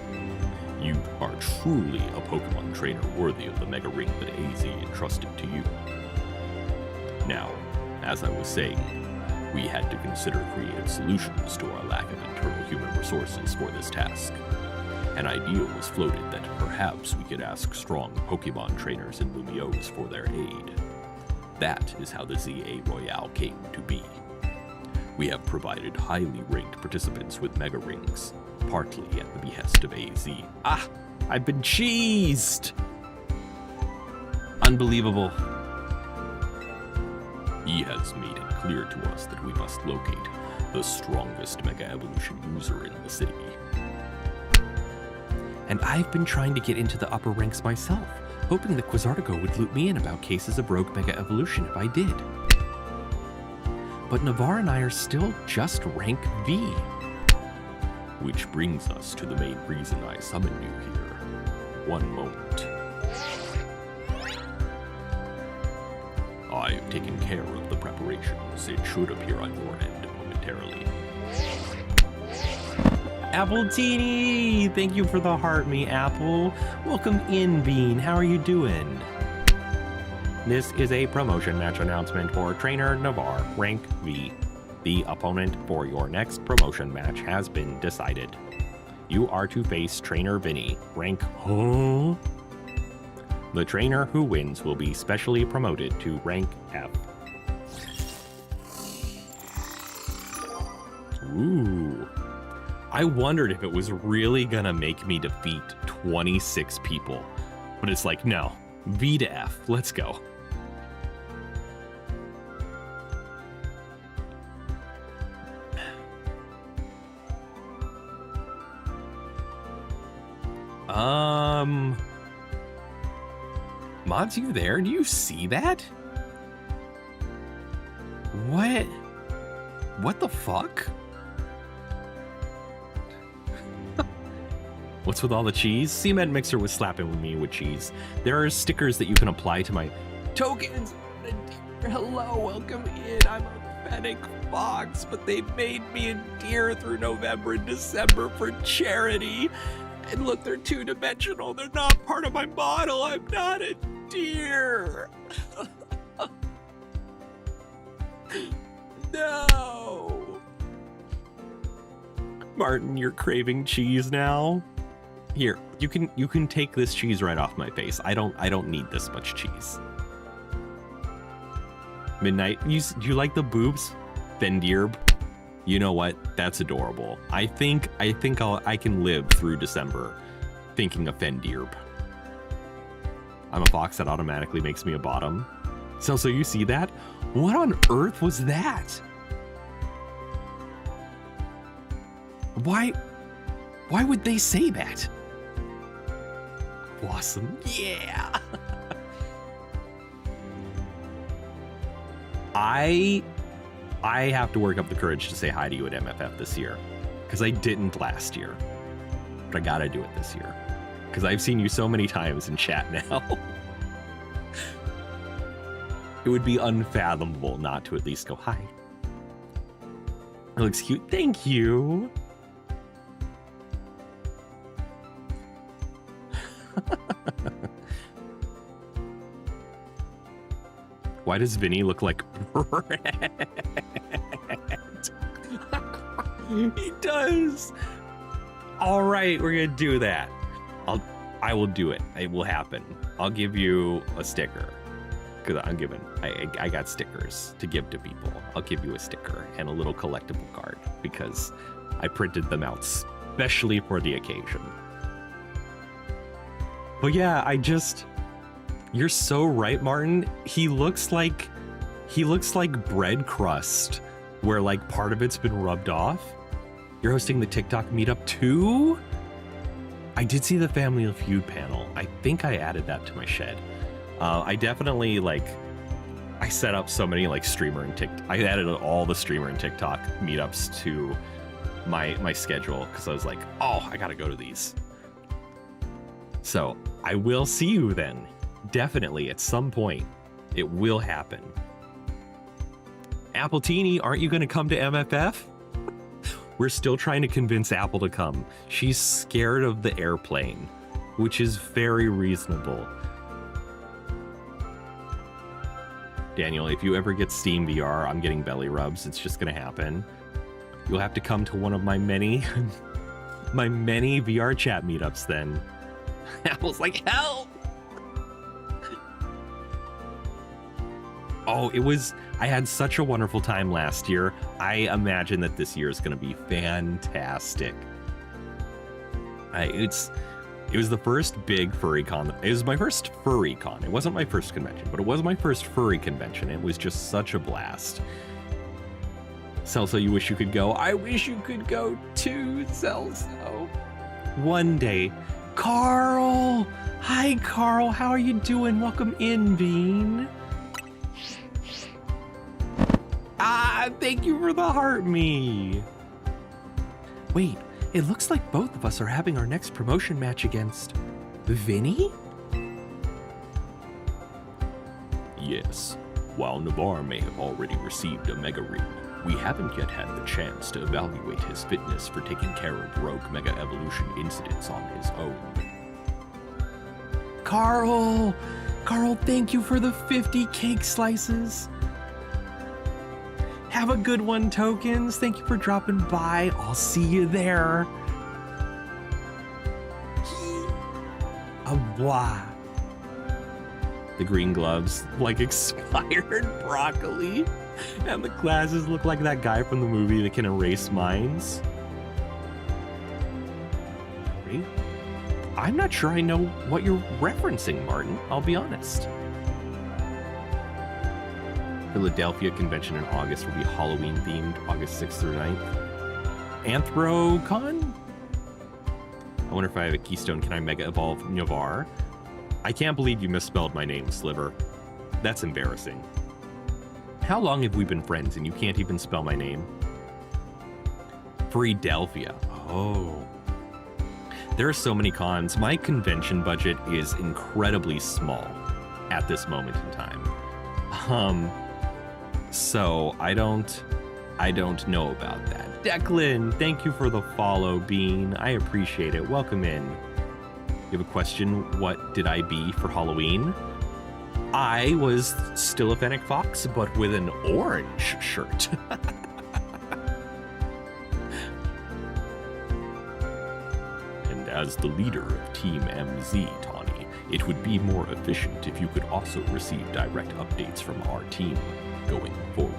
You are truly a Pokemon trainer worthy of the Mega Ring that AZ entrusted to you. Now, as I was saying, we had to consider creative solutions to our lack of internal human resources for this task. An idea was floated that perhaps we could ask strong Pokemon trainers in Lumiose for their aid. That is how the ZA Royale came to be. We have provided highly ranked participants with Mega Rings, partly at the behest of AZ. Ah, I've been cheesed! Unbelievable. He has made it clear to us that we must locate the strongest Mega Evolution user in the city. And I've been trying to get into the upper ranks myself, hoping that Quizartico would loop me in about cases of rogue Mega Evolution if I did. But Navarre and I are still just rank V. Which brings us to the main reason I summoned you here. One moment. I've taken care of the preparations. It should appear on your end momentarily. Appletini! Thank you for the heart, me Apple. Welcome in, Bean. How are you doing? This is a promotion match announcement for Trainer Navarre, rank V. The opponent for your next promotion match has been decided. You are to face Trainer Vinny, rank huh? The trainer who wins will be specially promoted to rank F. Ooh. I wondered if it was really gonna make me defeat 26 people. But it's like, no. V to F. Let's go. Mods, you there? Do you see that? What? What the fuck? What's with all the cheese? CMed Mixer was slapping me with cheese. There are stickers that you can apply to my tokens. Hello, welcome in. I'm a Fennec Fox, but they made me a deer through November and December for charity. And look, they're two-dimensional. They're not part of my model. I'm not a deer. No. Martin, you're craving cheese now? Here, you can take this cheese right off my face. I don't need this much cheese. Midnight, do you like the boobs? Fendirb. You know what? That's adorable. I think I can live through December thinking of Fendirb. I'm a fox, that automatically makes me a bottom. So you see that? What on earth was that? Why would they say that? Awesome. Yeah. I have to work up the courage to say hi to you at MFF this year, because I didn't last year, but I gotta do it this year, because I've seen you so many times in chat now. It would be unfathomable not to at least go hi. It looks cute. Thank you. Why does Vinny look like bread? He does. All right, we're gonna do that. I will do it. It will happen. I'll give you a sticker. because I got stickers to give to people. I'll give you a sticker and a little collectible card because I printed them out especially for the occasion. But yeah, you're so right, Martin. He looks like bread crust where like part of it's been rubbed off. You're hosting the TikTok meetup too? I did see the Family Feud panel. I think I added that to my shed. I definitely I set up so many streamer and TikTok. I added all the streamer and TikTok meetups to my schedule because I was like, oh, I gotta go to these. So I will see you then. Definitely at some point. It will happen. Appletini, aren't you gonna come to MFF? We're still trying to convince Apple to come. She's scared of the airplane, which is very reasonable. Daniel, if you ever get Steam VR, I'm getting belly rubs. It's just gonna happen. You'll have to come to one of my many VR chat meetups then. Apple's like, help! Oh, I had such a wonderful time last year. I imagine that this year is going to be fantastic. It was the first big furry con. It was my first furry con. It wasn't my first convention, but it was my first furry convention. It was just such a blast. Celso, you wish you could go. I wish you could go too, Celso. One day. Carl! Hi, Carl. How are you doing? Welcome in, Bean. Thank you for the heart me. Wait, it looks like both of us are having our next promotion match against Vinny? Yes. While Navarre may have already received a Mega Ring, we haven't yet had the chance to evaluate his fitness for taking care of rogue Mega Evolution incidents on his own. Carl, thank you for the 50 cake slices. Have a good one, Tokens. Thank you for dropping by. I'll see you there. Au revoir. The green gloves like expired broccoli. And the glasses look like that guy from the movie that can erase minds. I'm not sure I know what you're referencing, Martin. I'll be honest. Philadelphia convention in August will be Halloween themed, August 6th through 9th. Anthrocon? I wonder if I have a keystone. Can I Mega Evolve Navarre? I can't believe you misspelled my name, Sliver. That's embarrassing. How long have we been friends and you can't even spell my name? Philadelphia. Oh. There are so many cons. My convention budget is incredibly small at this moment in time. So I don't know about that. Declan, thank you for the follow, Bean. I appreciate it. Welcome in. You have a question? What did I be for Halloween? I was still a Fennec Fox, but with an orange shirt. And as the leader of Team MZ, Tawny, it would be more efficient if you could also receive direct updates from our team going forward.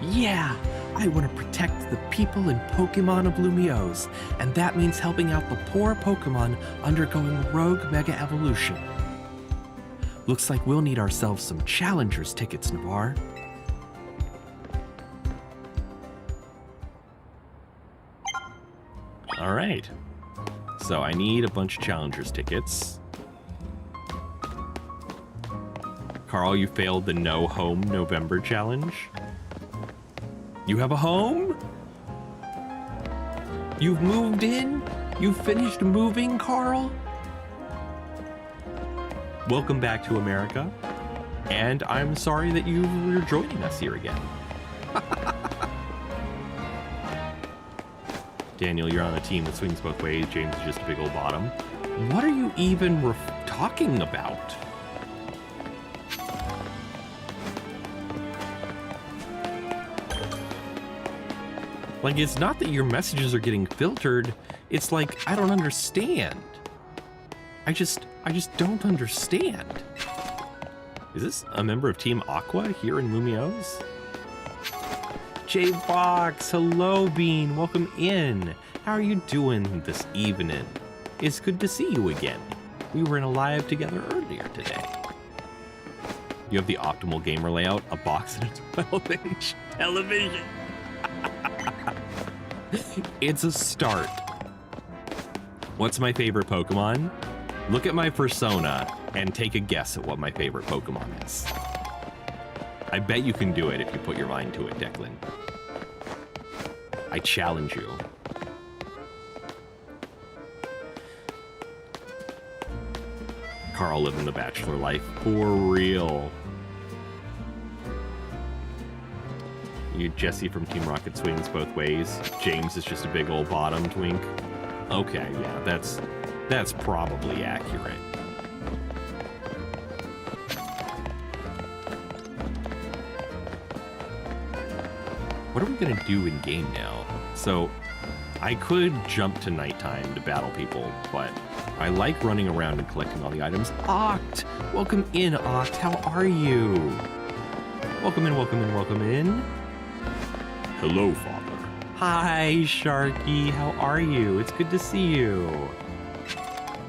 Yeah, I want to protect the people in Pokemon of Lumiose, and that means helping out the poor Pokemon undergoing rogue Mega Evolution. Looks like we'll need ourselves some Challengers tickets, Navarre. All right. So I need a bunch of Challengers tickets. Carl, you failed the No Home November challenge. You have a home? You've moved in? You've finished moving, Carl? Welcome back to America. And I'm sorry that you're joining us here again. Daniel, you're on a team that swings both ways. James is just a big old bottom. What are you even talking about? Like, it's not that your messages are getting filtered. It's like, I don't understand. I just don't understand. Is this a member of Team Aqua here in Lumiose? J-Box, hello Bean, welcome in. How are you doing this evening? It's good to see you again. We were in a live together earlier today. You have the optimal gamer layout, a box and a 12-inch television. It's a start. What's my favorite Pokemon? Look at my persona and take a guess at what my favorite Pokemon is. I bet you can do it if you put your mind to it, Declan. I challenge you. Carl living the bachelor life for real. You Jesse from Team Rocket swings both ways. James is just a big old bottom twink. Okay, yeah, that's probably accurate. What are we gonna do in game now? So, I could jump to nighttime to battle people, but I like running around and collecting all the items. Oct! Welcome in, Oct. How are you? Welcome in, welcome in, welcome in. Hello, Father. Hi, Sharky. How are you? It's good to see you.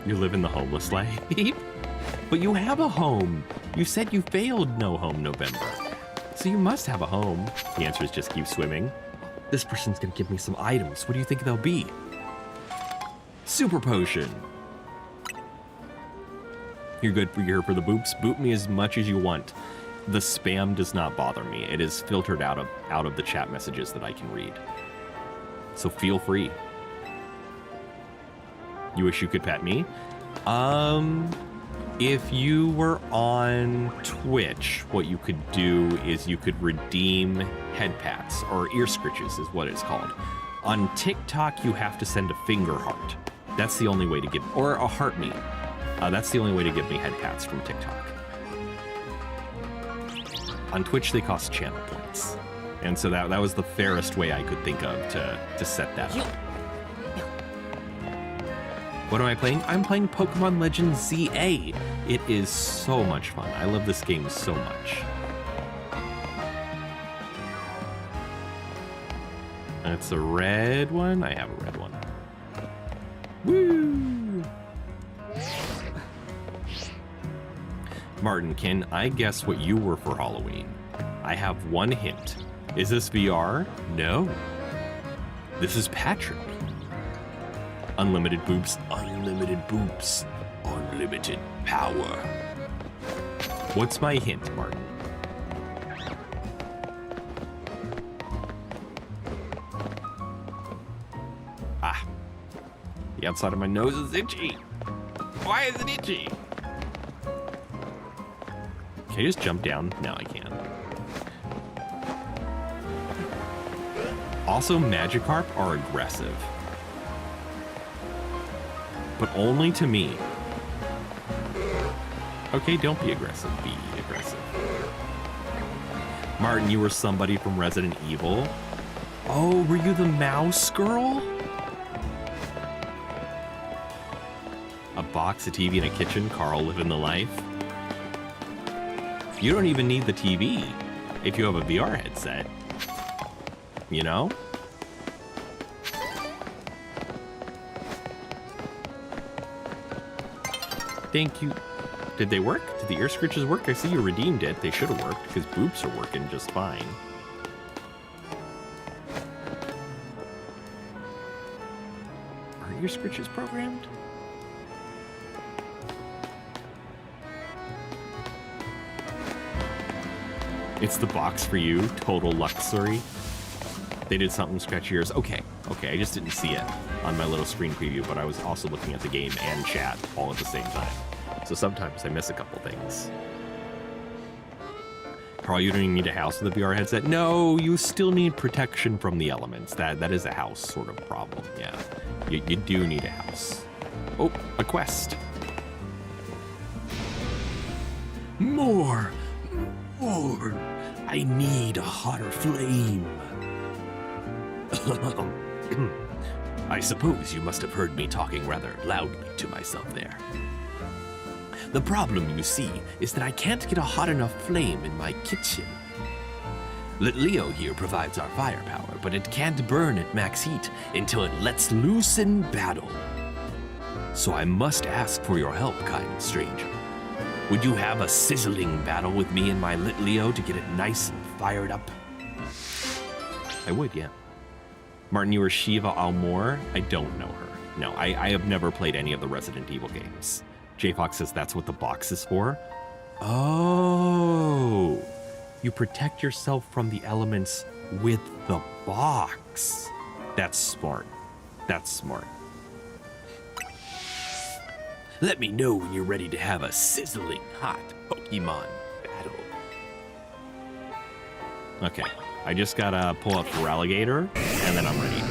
You're living the homeless life? But you have a home. You said you failed No Home November. So you must have a home. The answer is just keep swimming. This person's gonna give me some items. What do you think they'll be? Super potion. You're good for here for the boops. Boop me as much as you want. The spam does not bother me. It is filtered out of the chat messages that I can read. So feel free. You wish you could pet me? If you were on Twitch, what you could do is you could redeem head pats, or ear scritches is what it's called. On TikTok, you have to send a finger heart. That's the only way to give, or a heart me. That's the only way to give me head pats from TikTok. On Twitch, they cost channel points. And so that was the fairest way I could think of to set that up. What am I playing? I'm playing Pokémon Legends ZA. It is so much fun. I love this game so much. That's a red one. I have a red one. Woo! Martin, can I guess what you were for Halloween? I have one hint. Is this VR? No. This is Patrick. Unlimited boops, unlimited boops, unlimited power. What's my hint, Martin? Ah. The outside of my nose is itchy. Why is it itchy? Can I just jump down? No, I can't. Also, Magikarp are aggressive. But only to me. Okay, don't be aggressive. Be aggressive. Martin, you were somebody from Resident Evil. Oh, were you the mouse girl? A box, a TV, and a kitchen. Carl living the life. You don't even need the TV if you have a VR headset. You know? Thank you. Did they work? Did the ear scritches work? I see you redeemed it. They should have worked because boops are working just fine. Are ear scritches programmed? It's the box for you, total luxury. They did something scratch ears. Okay, I just didn't see it on my little screen preview, but I was also looking at the game and chat all at the same time. So sometimes I miss a couple things. Carl, you don't even need a house with a VR headset. No, you still need protection from the elements. That is a house sort of problem, yeah. You do need a house. Oh, a quest. More. I need a hotter flame. I suppose you must have heard me talking rather loudly to myself there. The problem, you see, is that I can't get a hot enough flame in my kitchen. Leo here provides our firepower, but it can't burn at max heat until it lets loose in battle. So I must ask for your help, kind stranger. Would you have a sizzling battle with me and my Leo to get it nice and fired up? I would, yeah. Martin, you were Shiva Almore? I don't know her. No, I have never played any of the Resident Evil games. J-Fox says that's what the box is for. Oh, you protect yourself from the elements with the box. That's smart. That's smart. Let me know when you're ready to have a sizzling hot Pokemon battle. Okay, I just gotta pull up Feraligatr, and then I'm ready.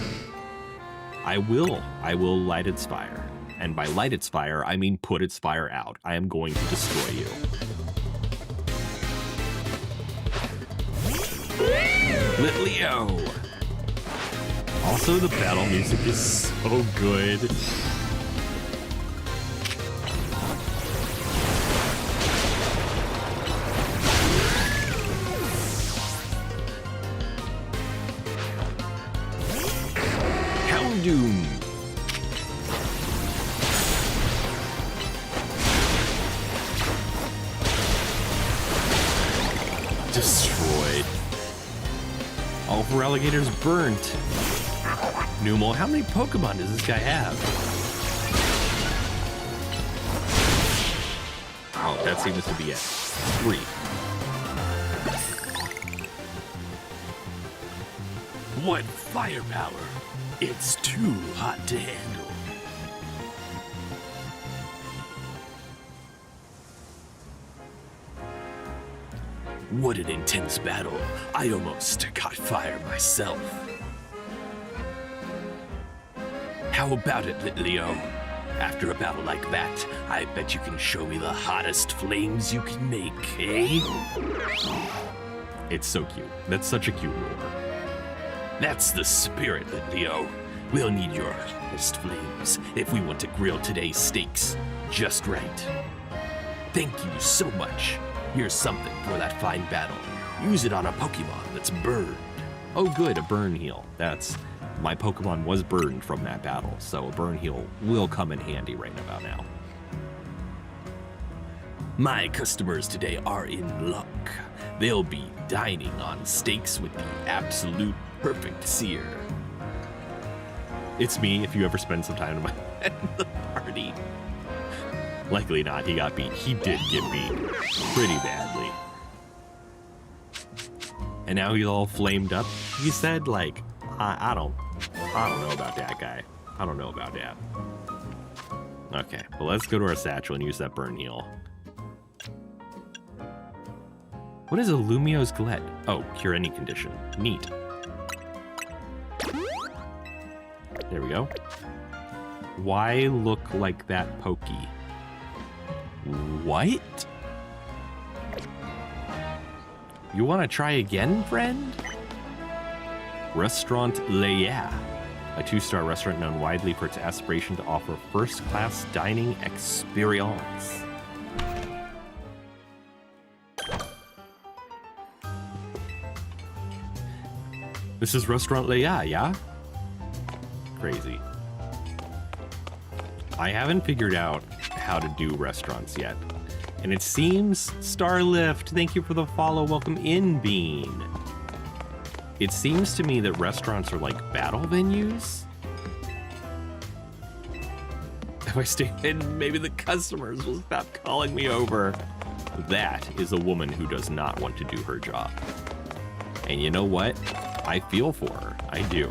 I will light its fire. And by light its fire, I mean put its fire out. I am going to destroy you. Leo! Also, the battle music is so good. Doom. Destroyed. All Feraligatr's burnt. Numel, how many Pokemon does this guy have? Oh, that seems to be it. 3. What firepower! It's too hot to handle. What an intense battle. I almost caught fire myself. How about it, Leo? After a battle like that, I bet you can show me the hottest flames you can make, eh? It's so cute. That's such a cute roar. That's the spirit, Leo. We'll need your hottest flames if we want to grill today's steaks just right. Thank you so much. Here's something for that fine battle. Use it on a Pokemon that's burned. Oh good, a burn heal. My Pokemon was burned from that battle, so a burn heal will come in handy right about now. My customers today are in luck. They'll be dining on steaks with the absolute perfect sear. It's me if you ever spend some time in the party. Likely not, he got beat. He did get beat pretty badly. And now he's all flamed up. He said, like, I don't know about that guy. I don't know about that. Okay, well, let's go to our satchel and use that burn heal. What is a Lumio's Gillette? Oh, cure any condition. Neat. There we go. Why look like that Pokey? What? You want to try again, friend? Restaurant Leia, a 2-star restaurant known widely for its aspiration to offer first-class dining experience. This is Restaurant Leia, yeah? Crazy. I haven't figured out how to do restaurants yet. And it seems, Starlift, thank you for the follow, welcome in, Bean. It seems to me that restaurants are like battle venues. If I stay in, maybe the customers will stop calling me over. That is a woman who does not want to do her job. And you know what? I feel for her. I do.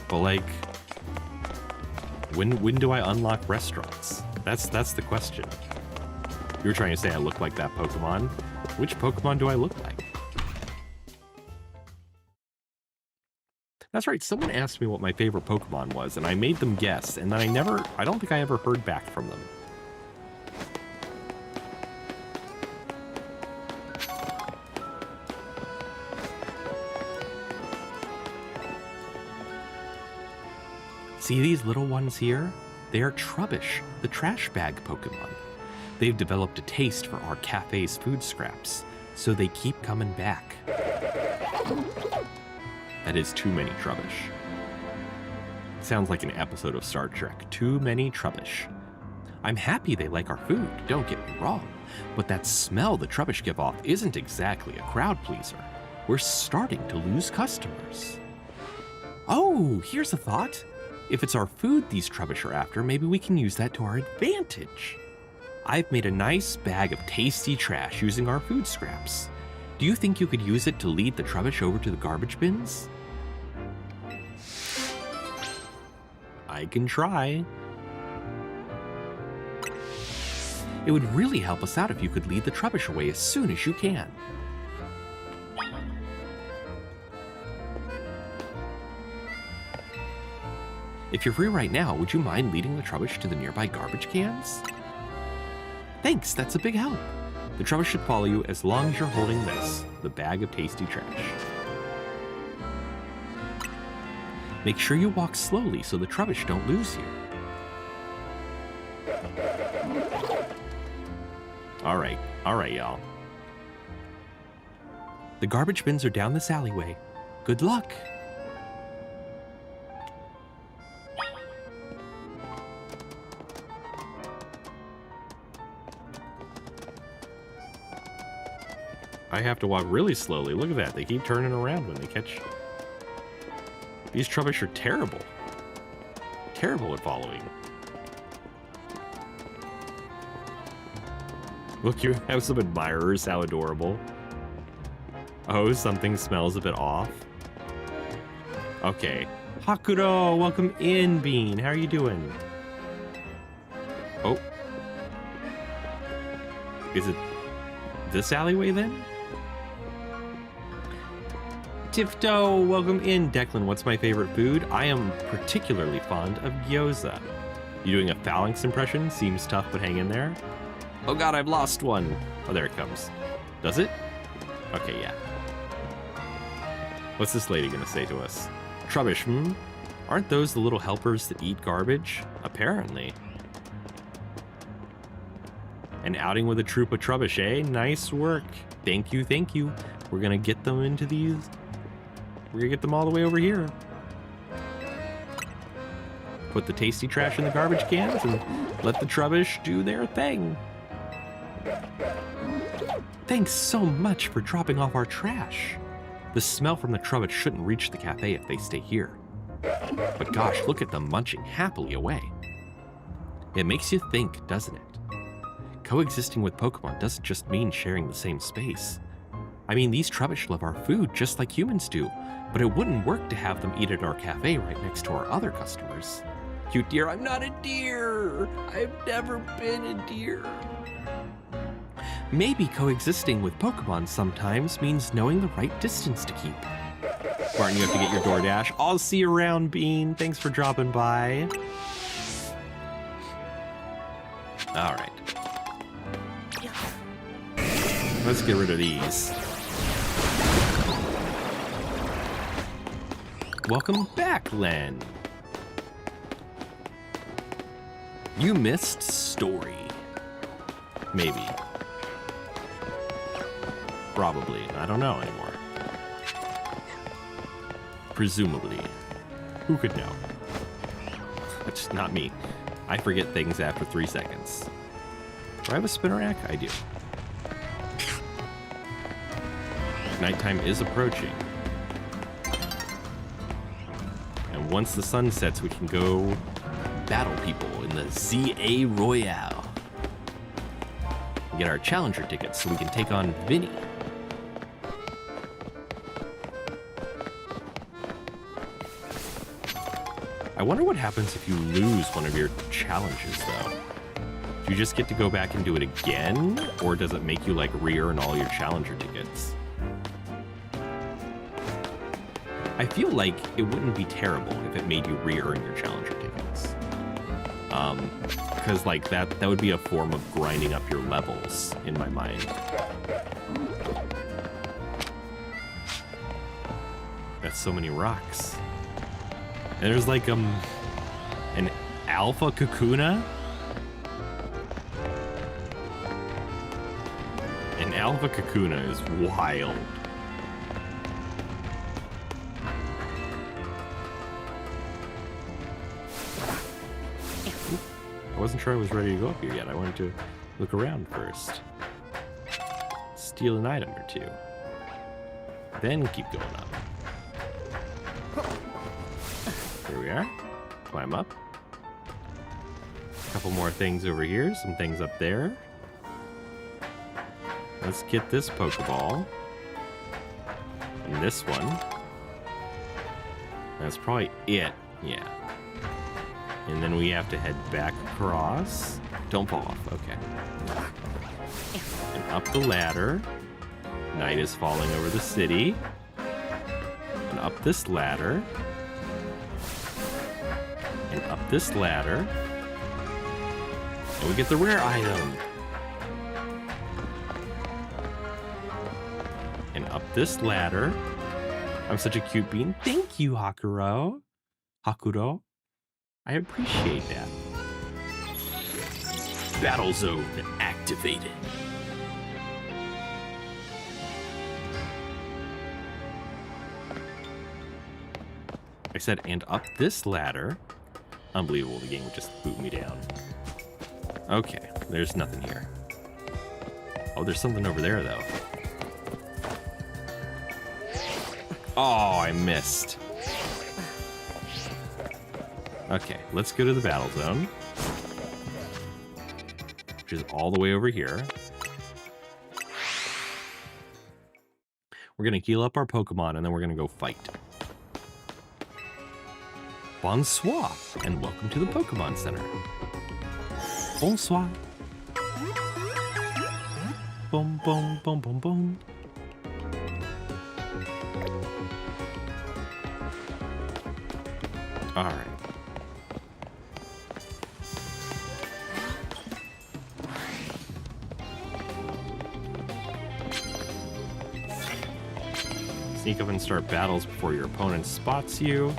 But like, when do I unlock restaurants? That's the question. You were trying to say I look like that Pokemon? Which Pokemon do I look like? That's right, someone asked me what my favorite Pokemon was, and I made them guess, and then I don't think I ever heard back from them. See these little ones here? They are Trubbish, the trash bag Pokemon. They've developed a taste for our cafe's food scraps, so they keep coming back. That is too many Trubbish. Sounds like an episode of Star Trek. Too many Trubbish. I'm happy they like our food, don't get me wrong, but that smell the Trubbish give off isn't exactly a crowd pleaser. We're starting to lose customers. Oh, here's a thought. If it's our food these Trubbish are after, maybe we can use that to our advantage. I've made a nice bag of tasty trash using our food scraps. Do you think you could use it to lead the Trubbish over to the garbage bins? I can try. It would really help us out if you could lead the Trubbish away as soon as you can. If you're free right now, would you mind leading the Trubbish to the nearby garbage cans? Thanks, that's a big help. The Trubbish should follow you as long as you're holding this, the bag of tasty trash. Make sure you walk slowly so the Trubbish don't lose you. All right, y'all. The garbage bins are down this alleyway. Good luck. I have to walk really slowly. Look at that. They keep turning around when they catch. These Trubbish are terrible. Terrible at following. Look, you have some admirers. How adorable. Oh, something smells a bit off. Okay. Hakuro, welcome in, Bean. How are you doing? Oh. Is it this alleyway then? Tifto, welcome in. Declan, what's my favorite food? I am particularly fond of gyoza. You doing a phalanx impression? Seems tough, but hang in there. Oh god, I've lost one. Oh, there it comes. Does it? Okay, yeah. What's this lady gonna say to us? Trubbish, Aren't those the little helpers that eat garbage? Apparently. An outing with a troop of Trubbish, eh? Nice work. Thank you, thank you. We're gonna get them into these. We're gonna get them all the way over here. Put the tasty trash in the garbage cans and let the Trubbish do their thing. Thanks so much for dropping off our trash. The smell from the Trubbish shouldn't reach the cafe if they stay here. But gosh, look at them munching happily away. It makes you think, doesn't it? Coexisting with Pokemon doesn't just mean sharing the same space. I mean, these Trubbish love our food just like humans do, but it wouldn't work to have them eat at our cafe right next to our other customers. Cute deer, I'm not a deer! I've never been a deer. Maybe coexisting with Pokemon sometimes means knowing the right distance to keep. Martin, you have to get your DoorDash. I'll see you around, Bean. Thanks for dropping by. All right. Let's get rid of these. Welcome back, Len. You missed story. Maybe. Probably. I don't know anymore. Presumably. Who could know? It's not me. I forget things after 3 seconds. Do I have a Spinnerack? I do. Nighttime is approaching. And once the sun sets, we can go battle people in the ZA Royale. Get our challenger tickets so we can take on Vinny. I wonder what happens if you lose one of your challenges, though. Do you just get to go back and do it again? Or does it make you, like, re-earn all your challenger tickets? I feel like it wouldn't be terrible if it made you re-earn your challenger tickets. Because, like, that would be a form of grinding up your levels, in my mind. That's so many rocks. And there's like An alpha Kakuna? An alpha Kakuna is wild. I wasn't sure I was ready to go up here yet. I wanted to look around first. Steal an item or two. Then keep going up. Here we are. Climb up. A couple more things over here. Some things up there. Let's get this Pokeball. And this one. That's probably it. Yeah. And then we have to head back across. Don't fall off. Okay. And up the ladder. Night is falling over the city. And up this ladder. And up this ladder. And we get the rare item. And up this ladder. I'm such a cute bean. Thank you, Hakuro. Hakuro. I appreciate that. Battle zone activated. I said, and up this ladder. Unbelievable, the game would just boot me down. Okay, there's nothing here. Oh, there's something over there, though. Oh, I missed. Okay, let's go to the battle zone. Which is all the way over here. We're going to heal up our Pokemon, and then we're going to go fight. Bonsoir, and welcome to the Pokemon Center. Bonsoir. Boom, boom, boom, boom, boom. All right. Sneak up and start battles before your opponent spots you.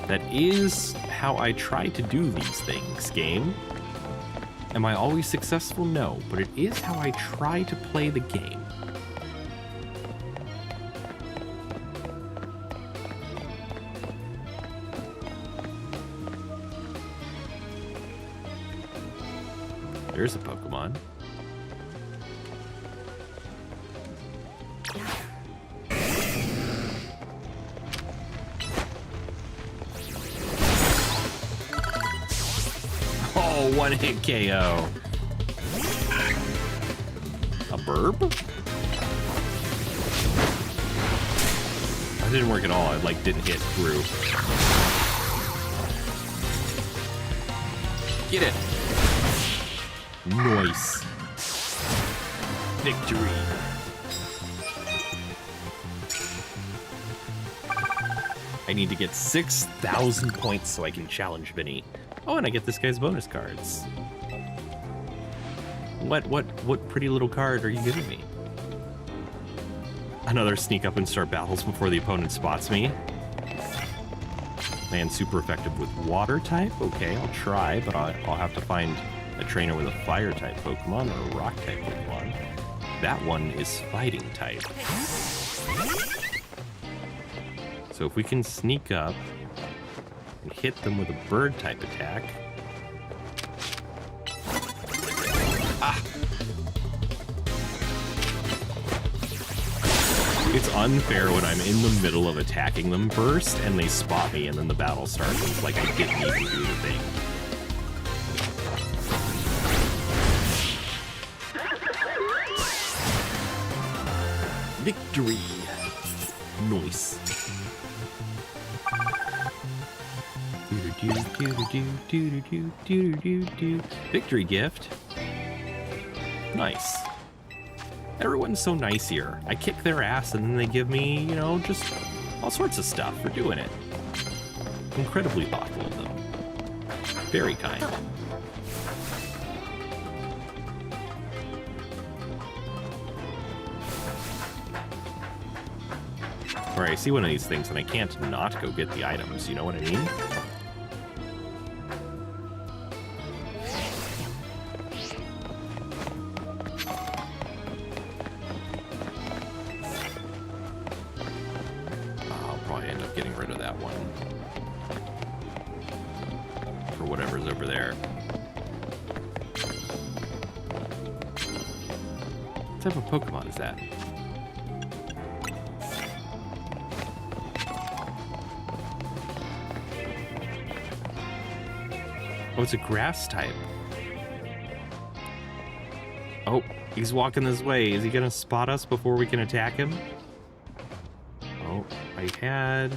That is how I try to do these things, game. Am I always successful? No, but it is how I try to play the game. There's a Pokemon. Oh, one-hit KO. A burb? That didn't work at all. It, like, didn't hit through. Get it. Nice. Victory. I need to get 6,000 points so I can challenge Vinny. Oh, and I get this guy's bonus cards. What pretty little card are you giving me? Another sneak up and start battles before the opponent spots me. Man, super effective with water type. Okay, I'll try, but I'll have to find a trainer with a fire type Pokemon or a rock type Pokemon. That one is fighting type. So if we can sneak up and hit them with a bird type attack. Ah! It's unfair when I'm in the middle of attacking them first and they spot me and then the battle starts. It's like I didn't even do the thing. Victory! Nice. Victory gift. Nice. Everyone's so nice here. I kick their ass and then they give me, you know, just all sorts of stuff for doing it. Incredibly thoughtful of them. Very kind. Or I see one of these things and I can't not go get the items, you know what I mean? that one. For whatever's over there. What type of Pokemon is that? Oh, it's a grass type. Oh, he's walking this way. Is he gonna spot us before we can attack him? Oh, I had...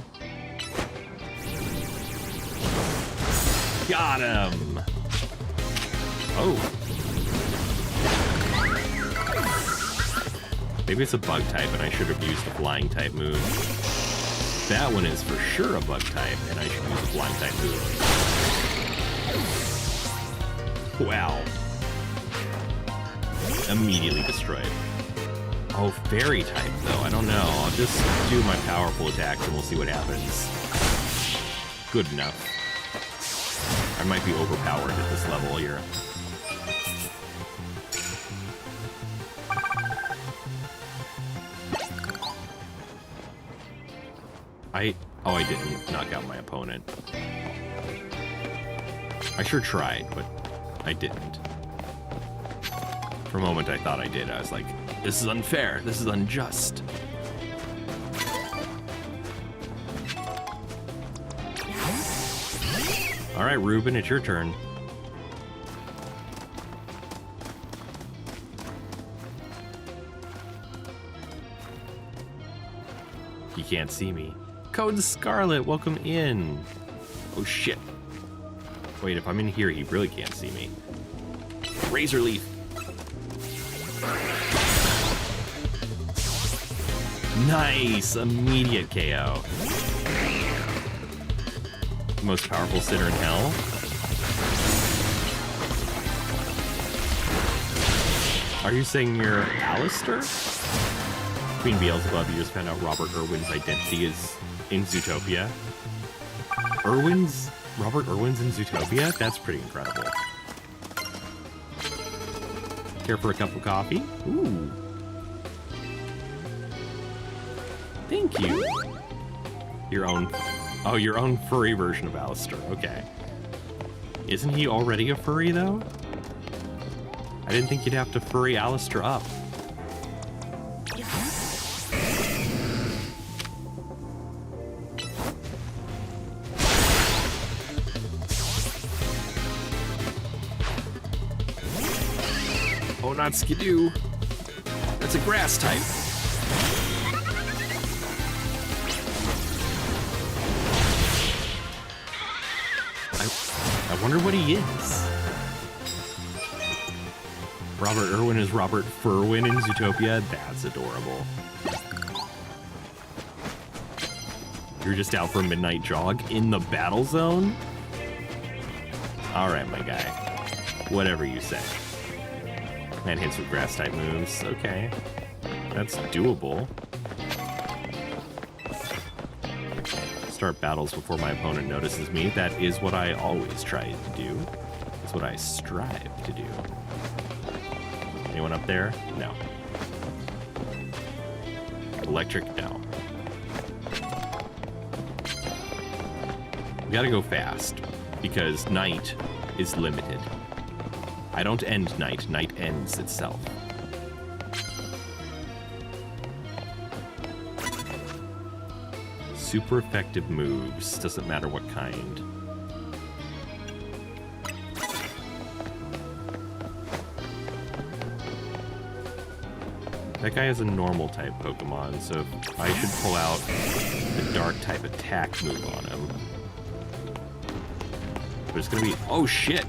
Got him! Oh. Maybe it's a bug type and I should have used the flying type move. That one is for sure a bug type and I should use the flying type move. Wow. Immediately destroyed. Oh, fairy type though. I don't know. I'll just do my powerful attacks and we'll see what happens. Good enough. I might be overpowered at this level here. Oh, I didn't knock out my opponent. I sure tried, but I didn't. For a moment, I thought I did. I was like, this is unfair. This is unjust. All right, Ruben, it's your turn. He can't see me. Code Scarlet, welcome in. Oh, shit. Wait, if I'm in here, he really can't see me. Razor Leaf. Nice! Immediate KO. Most powerful sinner in hell. Are you saying you're Alistair? Queen Beelzebub, you just found out Robert Irwin's identity is in Zootopia. Robert Irwin's in Zootopia? That's pretty incredible. Care for a cup of coffee? Ooh. Thank you. Your own furry version of Alistair. Okay. Isn't he already a furry, though? I didn't think you'd have to furry Alistair up. Oh, not Skidoo. That's a grass type. I wonder what he is. Robert Irwin is Robert Furwin in Zootopia? That's adorable. You're just out for a midnight jog in the battle zone? Alright, my guy. Whatever you say. Man hits with grass type moves. Okay. That's doable. Start battles before my opponent notices me. That is what I always try to do. It's what I strive to do. Anyone up there? No. Electric? No. We gotta go fast, because night is limited. I don't end night, night ends itself. Super effective moves, doesn't matter what kind. That guy is a normal type Pokemon, so I should pull out the dark type attack move on him. But it's gonna be, oh shit!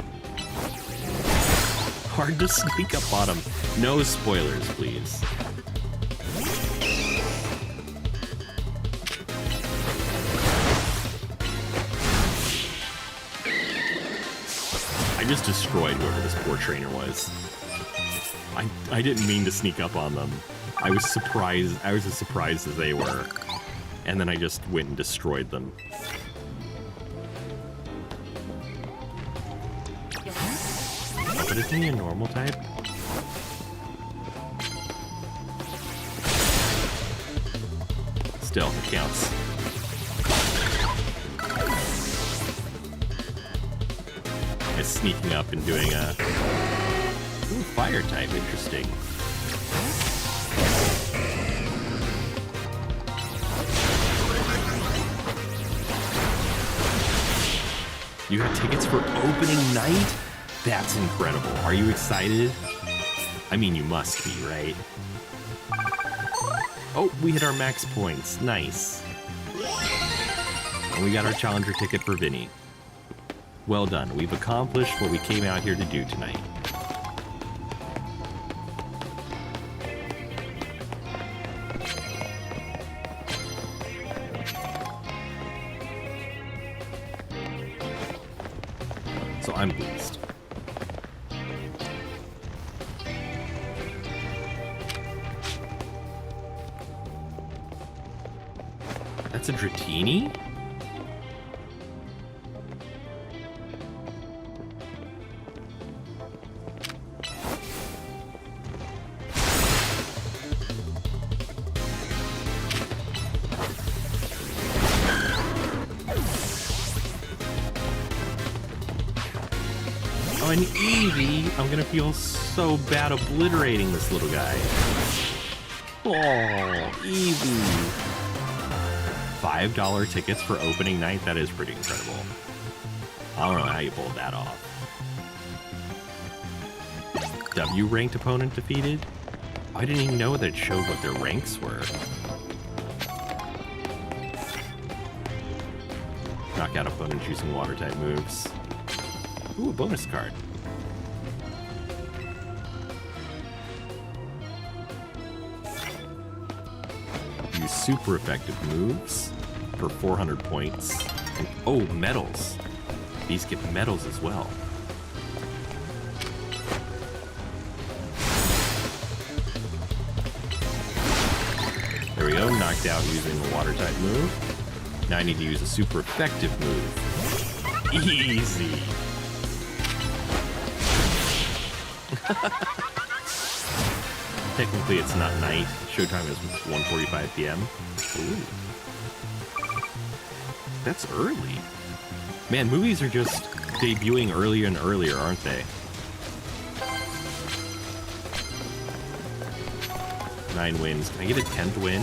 Hard to sneak up on him. No spoilers, please. I just destroyed whoever this poor trainer was. I didn't mean to sneak up on them. I was surprised. I was as surprised as they were. And then I just went and destroyed them. But isn't he a normal type? Still, it counts. sneaking up and doing a fire type. Interesting. You got tickets for opening night? That's incredible. Are you excited? I mean, you must be, right? Oh, we hit our max points. Nice. And we got our challenger ticket for Vinny. Well done. We've accomplished what we came out here to do tonight. So I'm pleased. That's a Dratini? Oh, an Eevee! I'm gonna feel so bad obliterating this little guy. Oh, Eevee! $5 tickets for opening night? That is pretty incredible. I don't know how you pulled that off. W ranked opponent defeated? I didn't even know that it showed what their ranks were. Knockout opponent using water type moves. Ooh, a bonus card. Use super effective moves for 400 points. And, oh, medals. These get medals as well. There we go, knocked out using a water type move. Now I need to use a super effective move. Easy. Technically it's not night. Showtime is 1:45 p.m. Ooh. That's early. Man, movies are just debuting earlier and earlier, aren't they? 9 wins. Can I get a 10th win?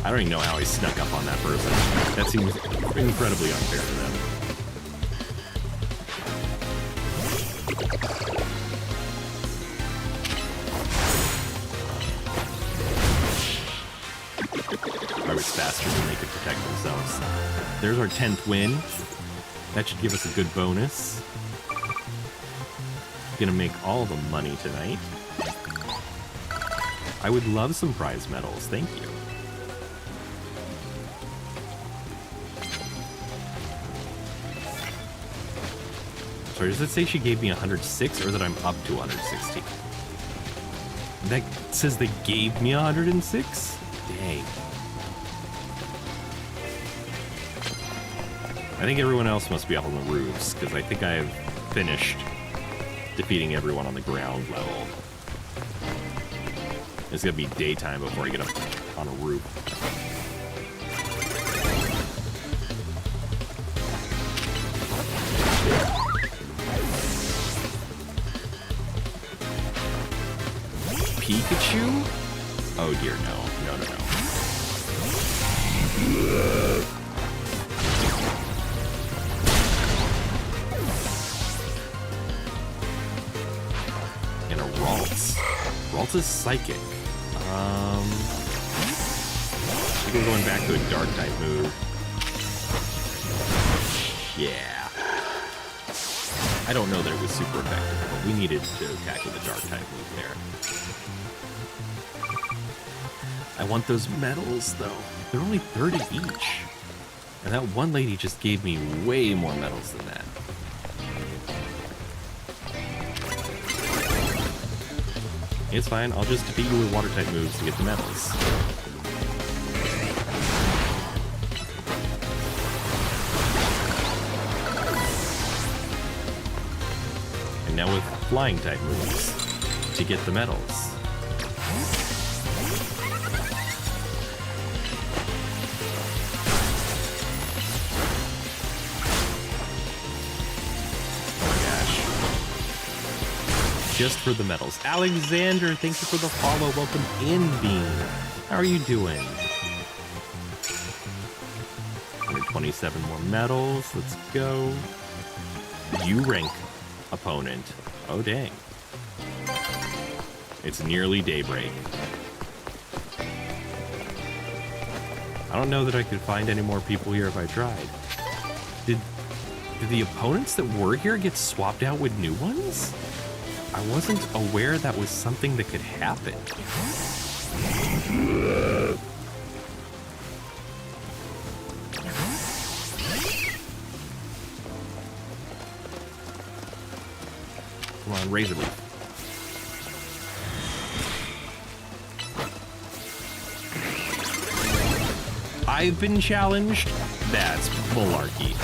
I don't even know how I snuck up on that person. That seems incredibly unfair to them. I was faster than they could protect themselves. There's our 10th win. That should give us a good bonus. Gonna make all the money tonight. I would love some prize medals, thank you. Sorry, does it say she gave me 106 or that I'm up to 160? That says they gave me 106? Dang. I think everyone else must be up on the roofs, because I think I have finished defeating everyone on the ground level. It's gonna be daytime before I get up on a roof. Pikachu? Oh dear, no. No, no, no. And a Ralts. Ralts is psychic. I think we're going back to a dark type move. Yeah. I don't know that it was super effective, but we needed to attack with a dark type move there. I want those medals, though. They're only 30 each. And that one lady just gave me way more medals than that. It's fine, I'll just defeat you with water type moves to get the medals. And now with flying type moves to get the medals. just for the medals. Alexander, thank you for the follow. Welcome in, Bean. How are you doing? 127 more medals. Let's go. U-rank opponent. Oh, dang. It's nearly daybreak. I don't know that I could find any more people here if I tried. Did the opponents that were here get swapped out with new ones? I wasn't aware that was something that could happen. Come on, Razor Leaf. I've been challenged? That's malarkey.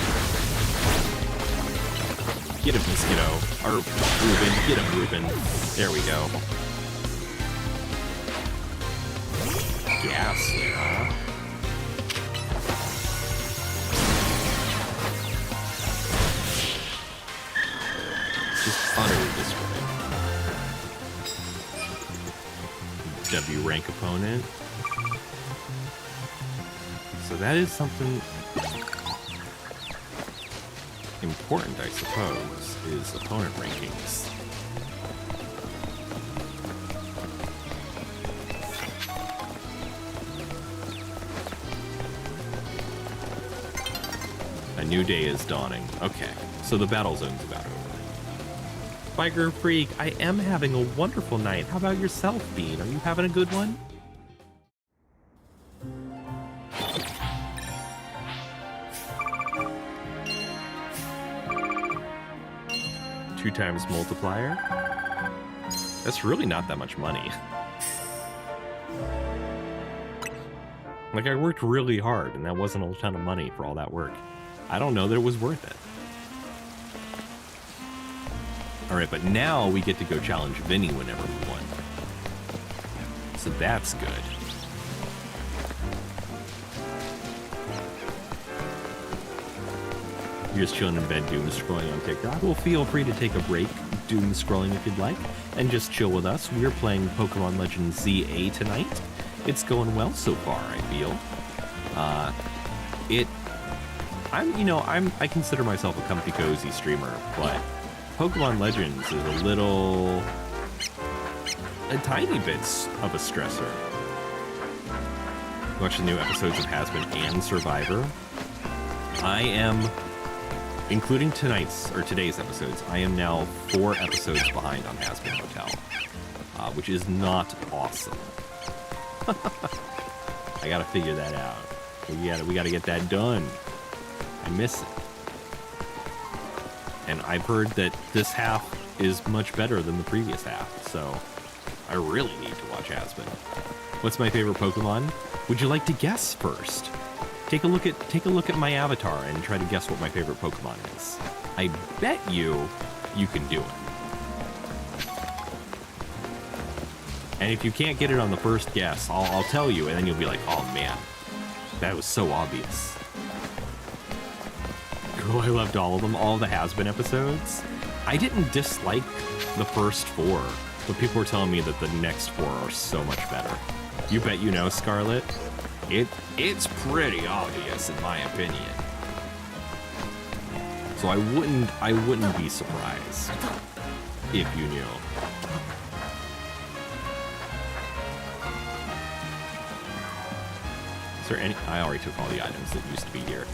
Get him, Mosquito. Or Ruben. Get him, Ruben. There we go. Ghastly, huh? Just utterly destroyed. W rank opponent. So that is something important, I suppose, is opponent rankings. A new day is dawning. Okay, so the battle zone's about over. Biker Freak, I am having a wonderful night. How about yourself, Bean? Are you having a good one? Two times multiplier. That's really not that much money. Like, I worked really hard, and that wasn't a ton of money for all that work. I don't know that it was worth it. Alright, but now we get to go challenge Vinny whenever we want. So that's good. You're just chilling in bed doom scrolling on TikTok. Well, feel free to take a break doom scrolling if you'd like, and just chill with us. We're playing Pokémon Legends ZA tonight. It's going well so far, I feel. I consider myself a comfy cozy streamer, but Pokémon Legends is a tiny bit of a stressor. Watch the new episodes of Has-Been and Survivor. I am, including today's episodes, I am now 4 episodes behind on Has-Been Hotel, which is not awesome. I gotta figure that out. We gotta get that done. I miss it. And I've heard that this half is much better than the previous half, so I really need to watch Has-Been. What's my favorite Pokemon? Would you like to guess first? Take a look at my avatar and try to guess what my favorite Pokemon is. I bet you can do it. And if you can't get it on the first guess, I'll tell you, and then you'll be like, oh man, that was so obvious. Cool, I loved all of them, all the Has-Been episodes. I didn't dislike the first 4, but people were telling me that the next 4 are so much better. You bet you know, Scarlet. It's pretty obvious in my opinion. So I wouldn't be surprised if you knew. Is there any? I already took all the items that used to be here.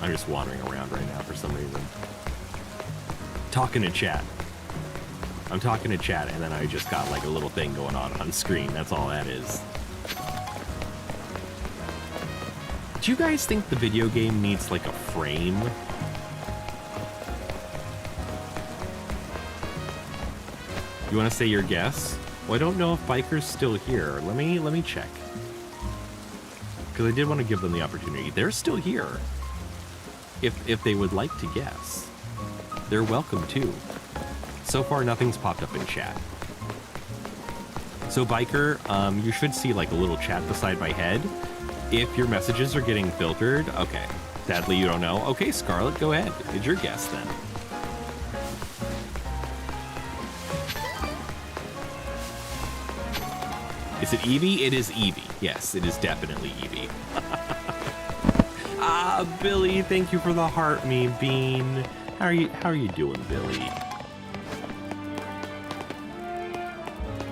I'm just wandering around right now for some reason. Talking to chat. I'm talking to chat and then I just got like a little thing going on screen. That's all that is. Do you guys think the video game needs like a frame? You want to say your guess? Well, I don't know if Biker's still here. Let me check. Because I did want to give them the opportunity. They're still here. If they would like to guess. They're welcome too. So far, nothing's popped up in chat. So Biker, you should see like a little chat beside my head. If your messages are getting filtered, okay. Sadly, you don't know. Okay, Scarlet, go ahead. It's your guess then. Is it Eevee? It is Eevee. Yes, it is definitely Eevee. Billy, thank you for the heart meme, Bean. How are you doing, Billy?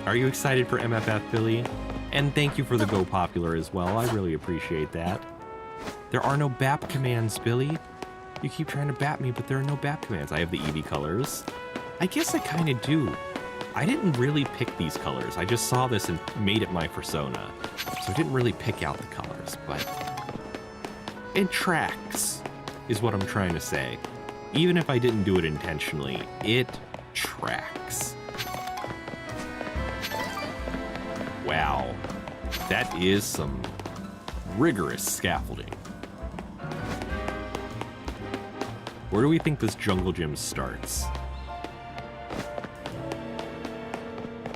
Are you excited for MFF, Billy? And thank you for the Go Popular as well. I really appreciate that. There are no BAP commands, Billy. You keep trying to BAP me, but there are no BAP commands. I have the Eevee colors. I guess I kind of do. I didn't really pick these colors. I just saw this and made it my persona. So I didn't really pick out the colors, but it tracks, is what I'm trying to say. Even if I didn't do it intentionally, it tracks. Wow, that is some rigorous scaffolding. Where do we think this jungle gym starts?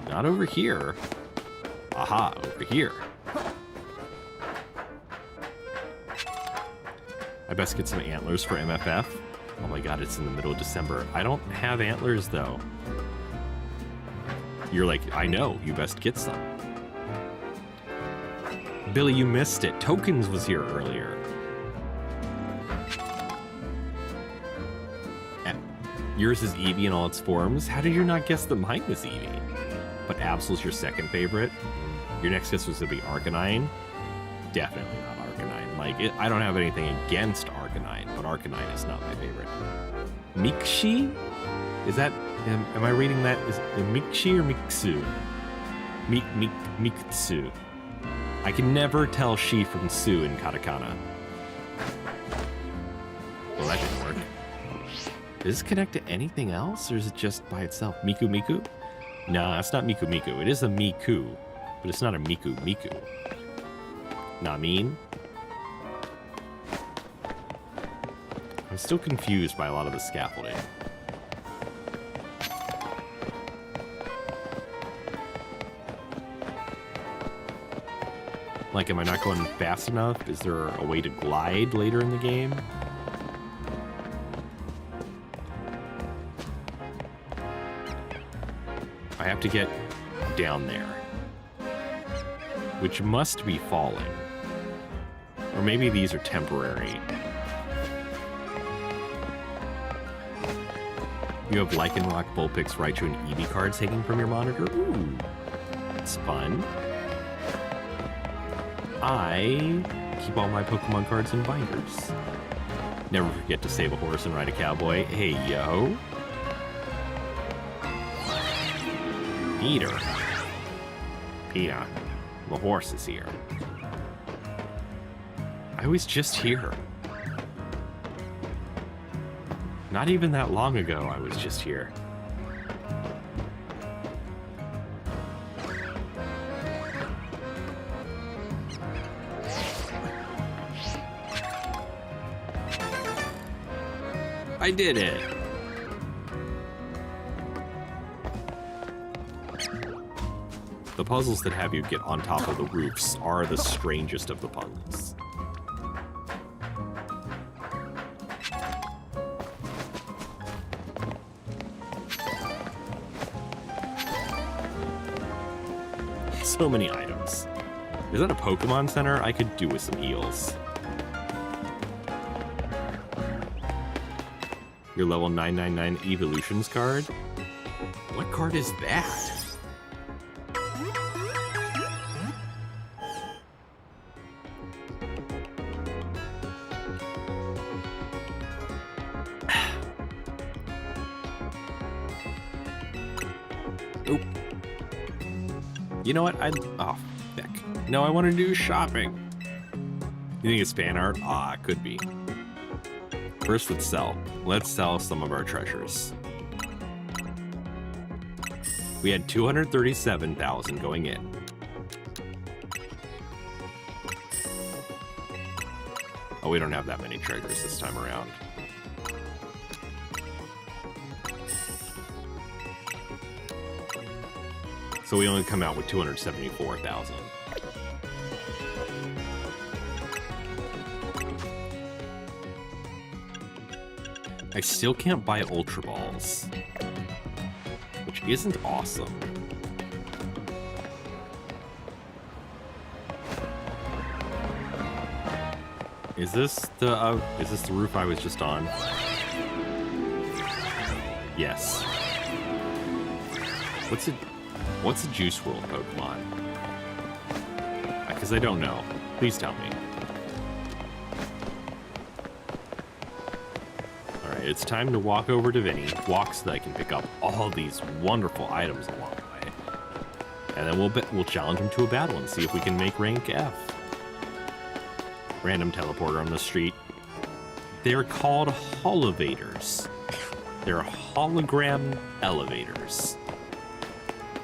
Not over here. Aha, over here. I best get some antlers for MFF. Oh my god, it's in the middle of December. I don't have antlers though. You're like, I know, you best get some. Billy, you missed it. Tokens was here earlier. Yours is Eevee in all its forms. How did you not guess that mine was Eevee? But Absol's your second favorite. Your next guess was to be Arcanine. Definitely not Arcanine. Like, I don't have anything against Arcanine, but Arcanine is not my favorite. Mikshi? Is that, am I reading that? Is it Mikshi or Miksu? Miktsu. I can never tell she from Su in katakana. Well, that didn't work. Does this connect to anything else, or is it just by itself? Miku Miku? Nah, it's not Miku Miku. It is a Miku, but it's not a Miku Miku. Nah, mean? I'm still confused by a lot of the scaffolding. Like, am I not going fast enough? Is there a way to glide later in the game? I have to get down there, which must be falling. Or maybe these are temporary. You have Lycanroc, Vulpix, Raichu, and Eevee cards hanging from your monitor? Ooh, it's fun. I keep all my Pokemon cards in binders. Never forget to save a horse and ride a cowboy. Hey, yo. Peter. Peter, the horse is here. I was just here. Not even that long ago, I was just here. I did it. The puzzles that have you get on top of the roofs are the strangest of the puzzles. So many items. Is that a Pokemon Center? I could do with some heals. Your level 999 Evolutions card? What card is that? Nope. You know what? Oh, heck. No, I want to do shopping. You think it's fan art? Ah, it could be. First, let's sell. Let's sell some of our treasures. We had 237,000 going in. Oh, we don't have that many treasures this time around. So we only come out with 274,000. I still can't buy Ultra Balls, which isn't awesome. Is this the roof I was just on? Yes. What's a Juice World Pokemon? Because I don't know. Please tell me. Alright, it's time to walk over to Vinny. Walk so that I can pick up all these wonderful items along the way. And then we'll challenge him to a battle and see if we can make rank F. Random teleporter on the street. They're called holovators. They're hologram elevators.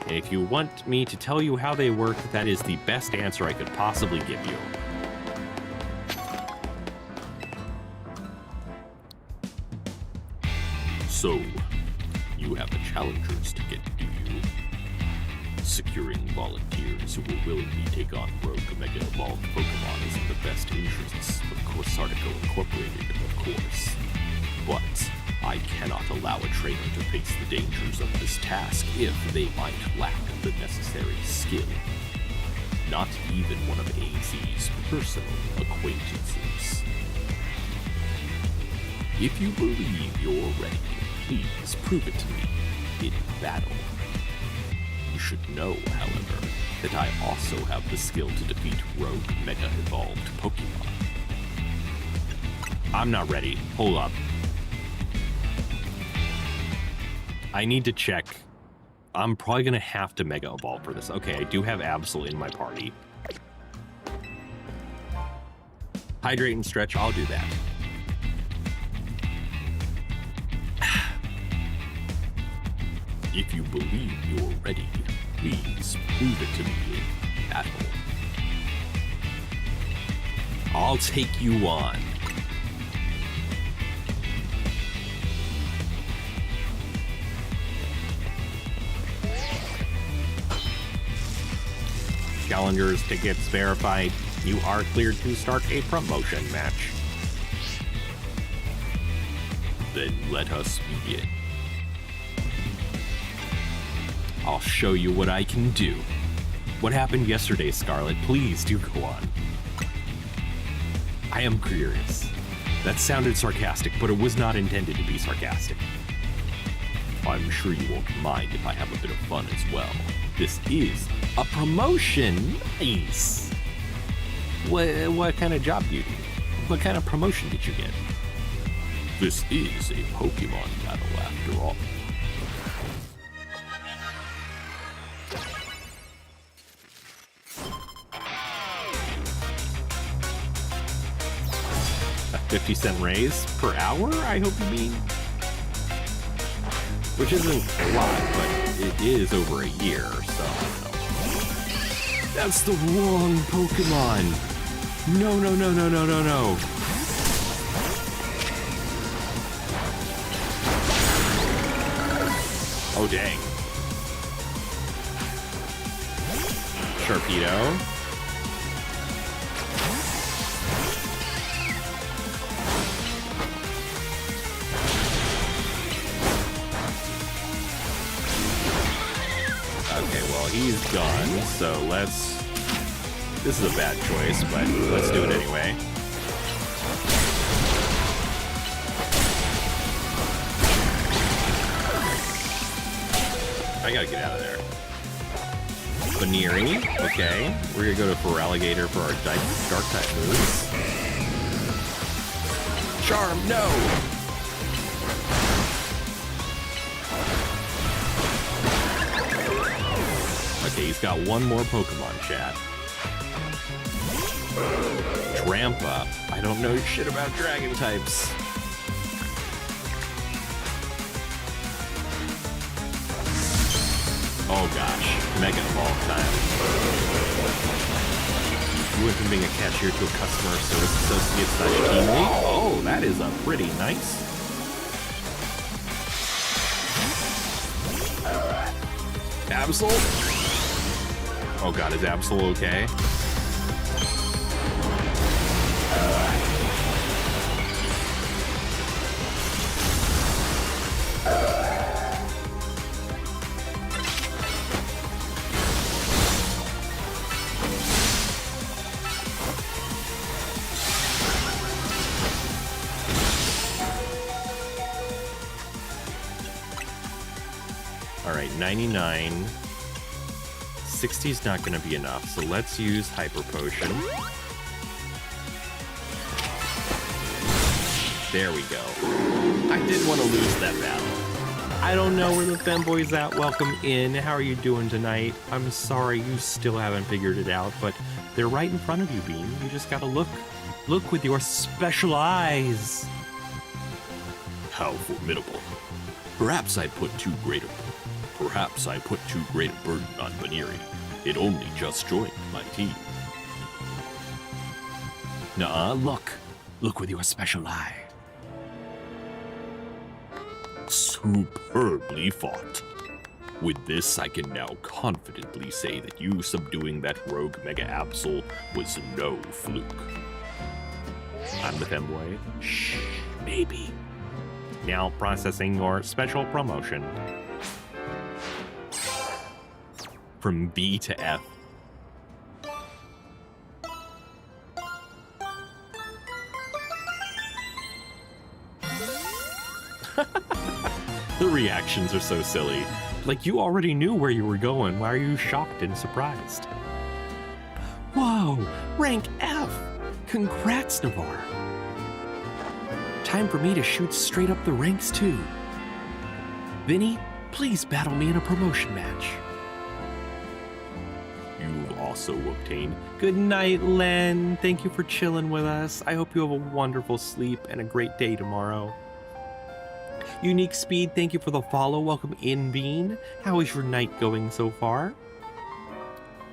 And if you want me to tell you how they work, that is the best answer I could possibly give you. So, you have the challengers to get, do you? Securing volunteers who will willingly take on rogue Mega Evolved Pokemon is in the best interests of Course Article Incorporated, of course. But I cannot allow a trainer to face the dangers of this task if they might lack the necessary skill. Not even one of AZ's personal acquaintances. If you believe you're ready, please prove it to me in battle. You should know, however, that I also have the skill to defeat rogue Mega Evolved Pokemon. I'm not ready. Hold up. I need to check. I'm probably going to have to Mega Evolve for this. Okay, I do have Absol in my party. Hydrate and Stretch, I'll do that. If you believe you're ready, please prove it to me in battle. I'll take you on. Challengers tickets verified. You are cleared to start a promotion match. Then let us begin. I'll show you what I can do. What happened yesterday, Scarlet? Please do go on. I am curious. That sounded sarcastic, but it was not intended to be sarcastic. I'm sure you won't mind if I have a bit of fun as well. This is a promotion. Nice. What kind of job do you do? What kind of promotion did you get? This is a Pokemon battle after all. A 50-cent raise per hour, I hope you mean? Which isn't a lot, but it is over a year, so I don't know. That's the wrong Pokemon! No, no, no, no, no, no, no! Oh, dang. Sharpedo. Okay, well, he's gone, so let's... This is a bad choice, but let's do it anyway. I gotta get out of there. Baneri, okay. We're gonna go to Feraligatr for our dark type moves. Charm, no! Okay, he's got one more Pokemon, chat. Trampa. I don't know shit about dragon types. Oh gosh, Mega Evolve time. You went from being a cashier to a customer service associate / team lead. Oh, that is a pretty nice. Absol? Oh god, is Absol okay? All right, 99. 60's not going to be enough, so let's use Hyper Potion. There we go. I didn't want to lose that battle. I don't know where the femboy's at. Welcome in. How are you doing tonight? I'm sorry you still haven't figured it out, but they're right in front of you, Bean. You just gotta look. Look with your special eyes. How formidable. Perhaps I put too great a burden on Baniri. It only just joined my team. Nuh-uh, look. Look with your special eye. Superbly fought. With this, I can now confidently say that you subduing that rogue Mega Absol was no fluke. I'm the femboy. Shh, maybe. Now processing your special promotion. From B to F. The reactions are so silly. Like you already knew where you were going. Why are you shocked and surprised? Whoa, rank F. Congrats, Navarre. Time for me to shoot straight up the ranks too. Vinny, please battle me in a promotion match. You've also obtained... Good night, Len. Thank you for chilling with us. I hope you have a wonderful sleep and a great day tomorrow. Unique Speed, thank you for the follow. Welcome in, Bean. How is your night going so far?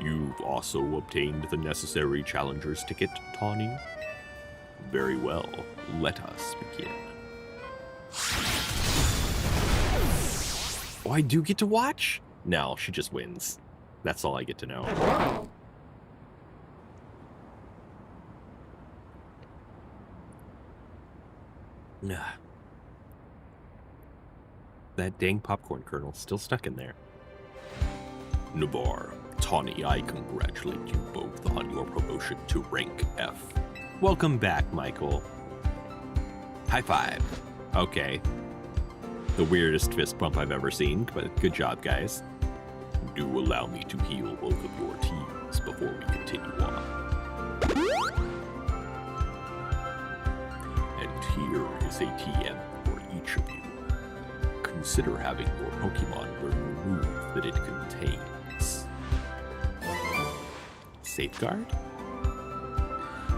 You've also obtained the necessary challenger's ticket, Tawny. Very well, let us begin. Oh, I do get to watch? No, she just wins. That's all I get to know. Nah. That dang popcorn kernel still stuck in there. Navarre, Tawny, I congratulate you both on your promotion to rank F. Welcome back, Michael. High five. Okay. The weirdest fist bump I've ever seen, but good job, guys. Do allow me to heal both of your teams before we continue on. And here is a TM for each of you. Consider having your Pokemon learn the move that it contains. Safeguard?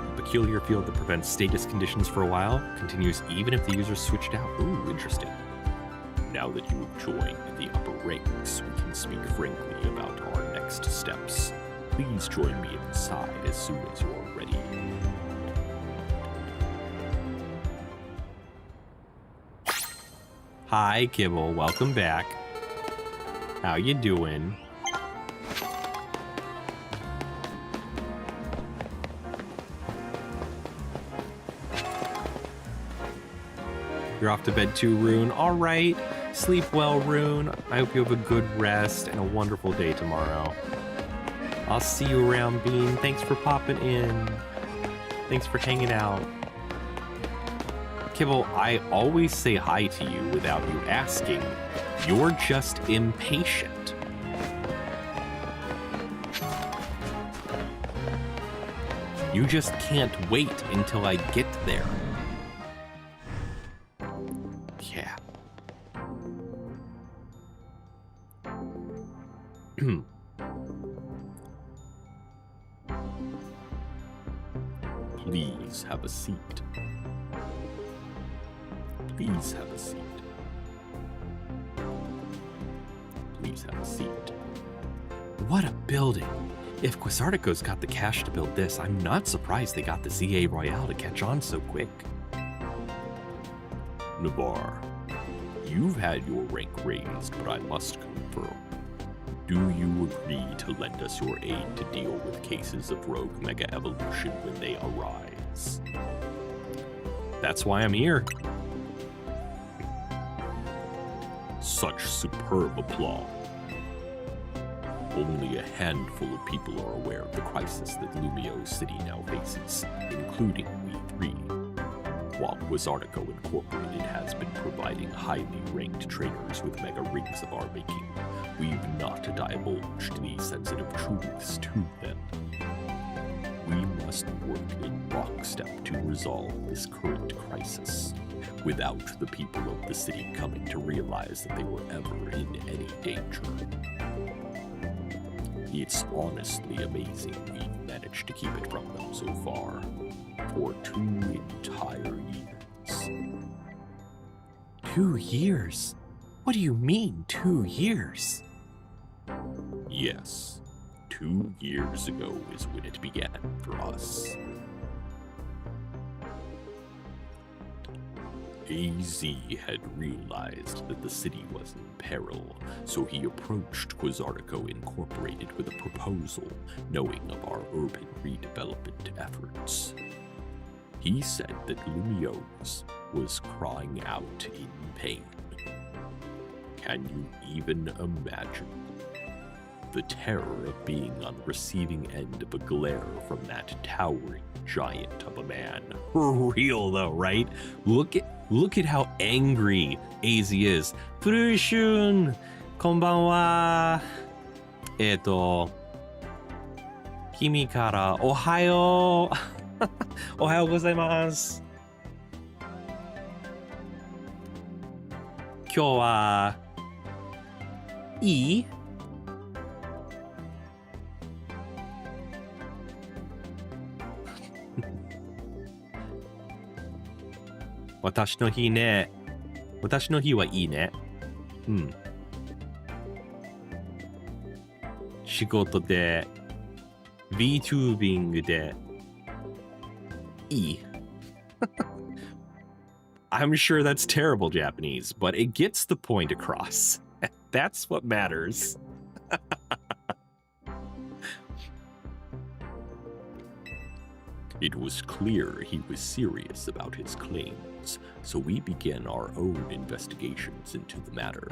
A peculiar field that prevents status conditions for a while, continues even if the user's switched out. Ooh, interesting. Now that you have joined the upper ranks, we can speak frankly about our next steps. Please join me inside as soon as you're ready. Hi, Kibble. Welcome back. How you doing? You're off to bed too, Rune. All right. Sleep well, Rune. I hope you have a good rest and a wonderful day tomorrow. I'll see you around, Bean. Thanks for popping in. Thanks for hanging out. Kibble, I always say hi to you without you asking. You're just impatient. You just can't wait until I get there. Yeah. Please have a seat. Please have a seat. Please have a seat. What a building. If Quasartico's got the cash to build this, I'm not surprised they got the ZA Royale to catch on so quick. Navarre, you've had your rank raised, but I must confirm. Do you agree to lend us your aid to deal with cases of rogue Mega Evolution when they arise? That's why I'm here. Such superb applause. Only a handful of people are aware of the crisis that Lumio City now faces, including we three. While Wizardico Incorporated has been providing highly ranked trainers with mega rings of our making, we've not divulged these sensitive truths to them. We must work in lockstep to resolve this current crisis, without the people of the city coming to realize that they were ever in any danger. It's honestly amazing we've managed to keep it from them so far, for 2 entire years. 2 years? What do you mean, 2 years? Yes, 2 years ago is when it began for us. AZ had realized that the city was in peril, so he approached Wizardico Incorporated with a proposal, knowing of our urban redevelopment efforts. He said that Lumiose was crying out in pain. Can you even imagine the terror of being on the receiving end of a glare from that towering giant of a man? For real though, right? Look at how angry AZ is. Furushun, konbanwa. Kimi kara ohayo. Ohayo gozaimasu. Kyou wa ii? 私の日ね。私の日はいいね。うん。仕事で、VTubing で、いい。I'm sure that's terrible Japanese, but it gets the point across. That's what matters. It was clear he was serious about his claims, so we began our own investigations into the matter.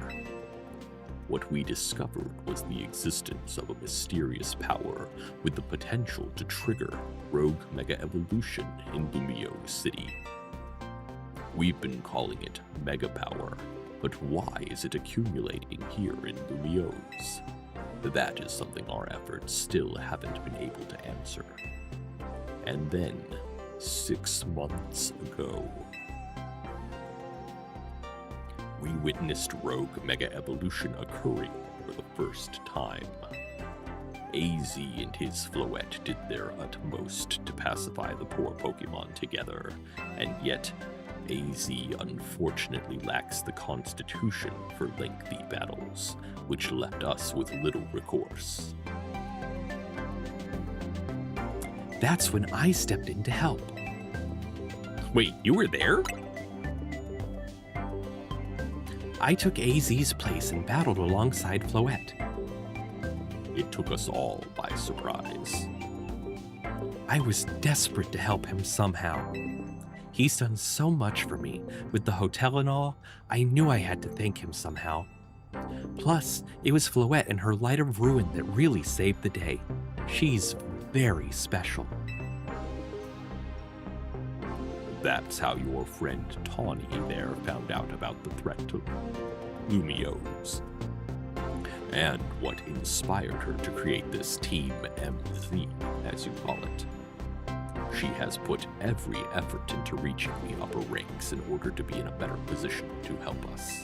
What we discovered was the existence of a mysterious power with the potential to trigger rogue mega evolution in Lumiose City. We've been calling it Mega Power, but why is it accumulating here in Lumiose? That is something our efforts still haven't been able to answer. And then, 6 months ago, we witnessed rogue mega evolution occurring for the first time. AZ and his Floette did their utmost to pacify the poor Pokemon together, and yet AZ unfortunately lacks the constitution for lengthy battles, which left us with little recourse. That's when I stepped in to help. Wait, you were there? I took AZ's place and battled alongside Floette. It took us all by surprise. I was desperate to help him somehow. He's done so much for me. With the hotel and all, I knew I had to thank him somehow. Plus, it was Floette and her Light of Ruin that really saved the day. She's very special. That's how your friend Tawny there found out about the threat to Lumiose, and what inspired her to create this Team MZ, as you call it. She has put every effort into reaching the upper ranks in order to be in a better position to help us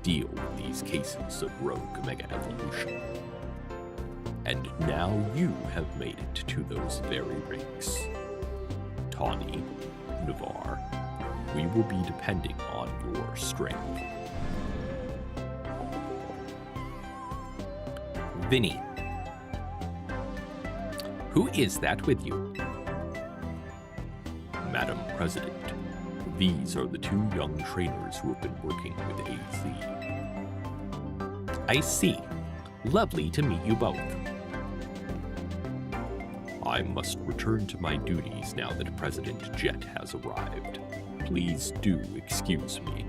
deal with these cases of rogue mega evolution. And now you have made it to those very ranks. Tawny, Navarre, we will be depending on your strength. Vinny. Who is that with you? Madam President, these are the 2 young trainers who have been working with AZ. I see. Lovely to meet you both. I must return to my duties now that President Jet has arrived. Please do excuse me.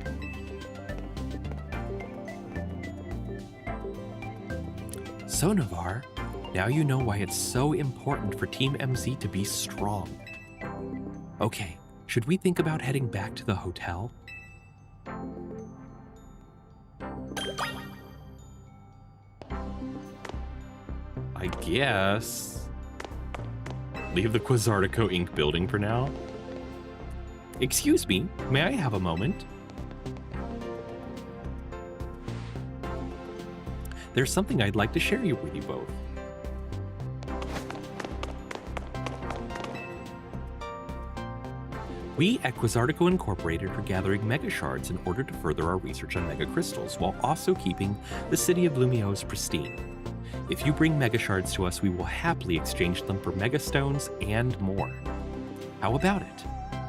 So, Navarre, now you know why it's so important for Team MZ to be strong. Okay, Should we think about heading back to the hotel? I guess. Leave the Quasartico Inc. building for now. Excuse me, may I have a moment? There's something I'd like to share with you both. We at Quasartico Incorporated are gathering mega shards in order to further our research on mega crystals while also keeping the city of Lumiose pristine. If you bring mega shards to us, we will happily exchange them for mega stones and more. How about it?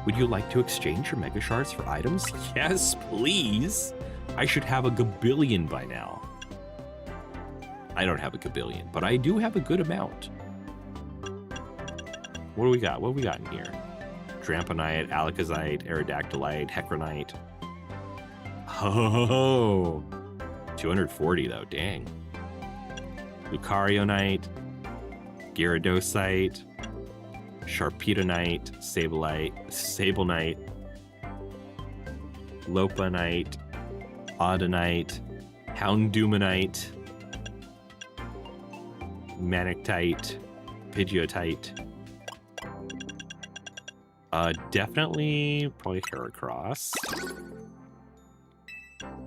Would you like to exchange your mega shards for items? Yes, please. I should have a gabillion by now. I don't have a gabillion, but I do have a good amount. What do we got? What do we got in here? Tramponite, Alakazite, Aerodactylite, Hecronite. Oh, 240 though, dang. Lucarionite, Gyarados, Sharpetonite, Sablenite, Lopunite, Audinite, Houndumanite, Manectite, Pidgeotite. Definitely, probably Heracross.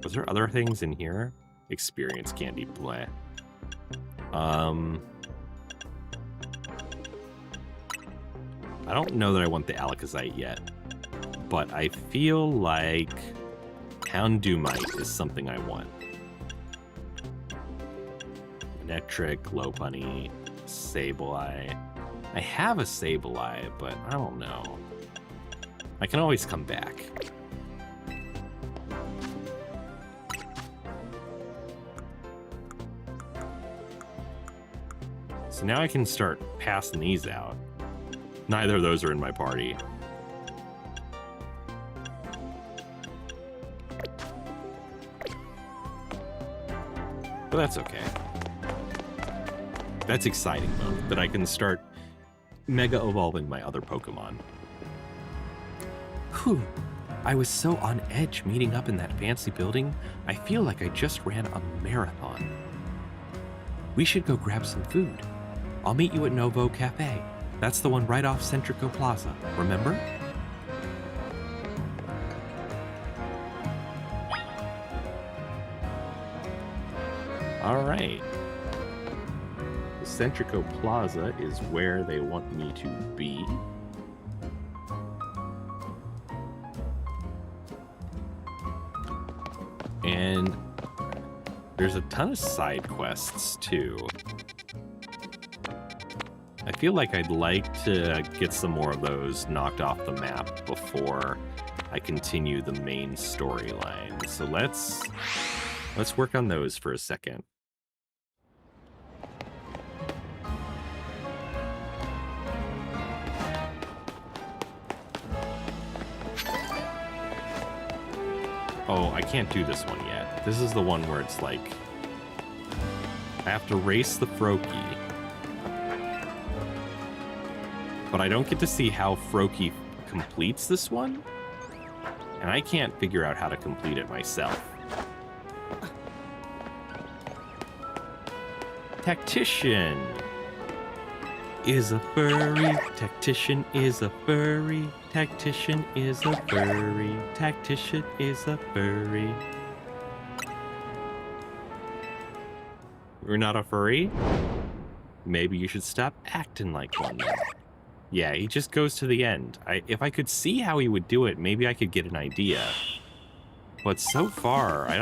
Was there other things in here? Experience candy, bleh. I don't know that I want the Alakazite yet, but I feel like Houndoomite is something I want. Electric, Lopunny, Sableye. I have a Sableye, but I don't know. I can always come back. So now I can start passing these out. Neither of those are in my party. But that's okay. That's exciting, though, that I can start mega evolving my other Pokemon. Whew. I was so on edge meeting up in that fancy building, I feel like I just ran a marathon. We should go grab some food. I'll meet you at Novo Cafe. That's the one right off Centrico Plaza, remember? All right. Centrico Plaza is where they want me to be. And there's a ton of side quests too. I feel like I'd like to get some more of those knocked off the map before I continue the main storyline. So let's work on those for a second. Oh, I can't do this one yet. This is the one where it's like, I have to race the Froakie. But I don't get to see how Froakie completes this one. And I can't figure out how to complete it myself. Tactician is a furry. Tactician is a furry. Tactician is a furry. Tactician is a furry. You're not a furry? Maybe you should stop acting like one then. Yeah, he just goes to the end. If I could see how he would do it, maybe I could get an idea. But so far, I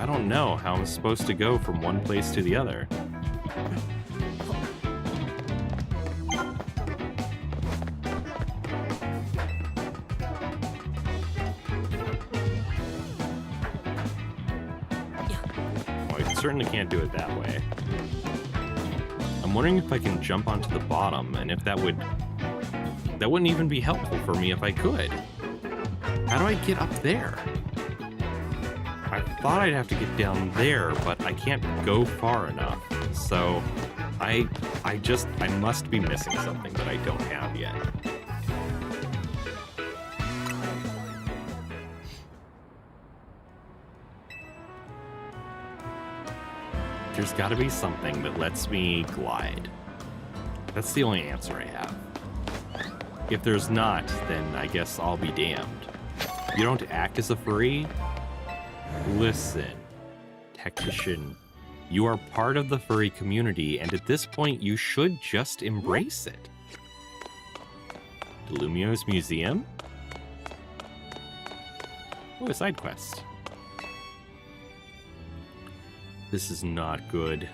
don't know how I'm supposed to go from one place to the other. Well, I certainly can't do it that way. I'm wondering if I can jump onto the bottom, and if that wouldn't even be helpful for me if I could. How do I get up there? I thought I'd have to get down there, but I can't go far enough. So I must be missing something that I don't have yet. There's got to be something that lets me glide. That's the only answer I have. If there's not, then I guess I'll be damned. You don't act as a furry? Listen, Tactician, you are part of the furry community, and at this point, you should just embrace it. Delumio's Museum? Oh, a side quest. This is not good.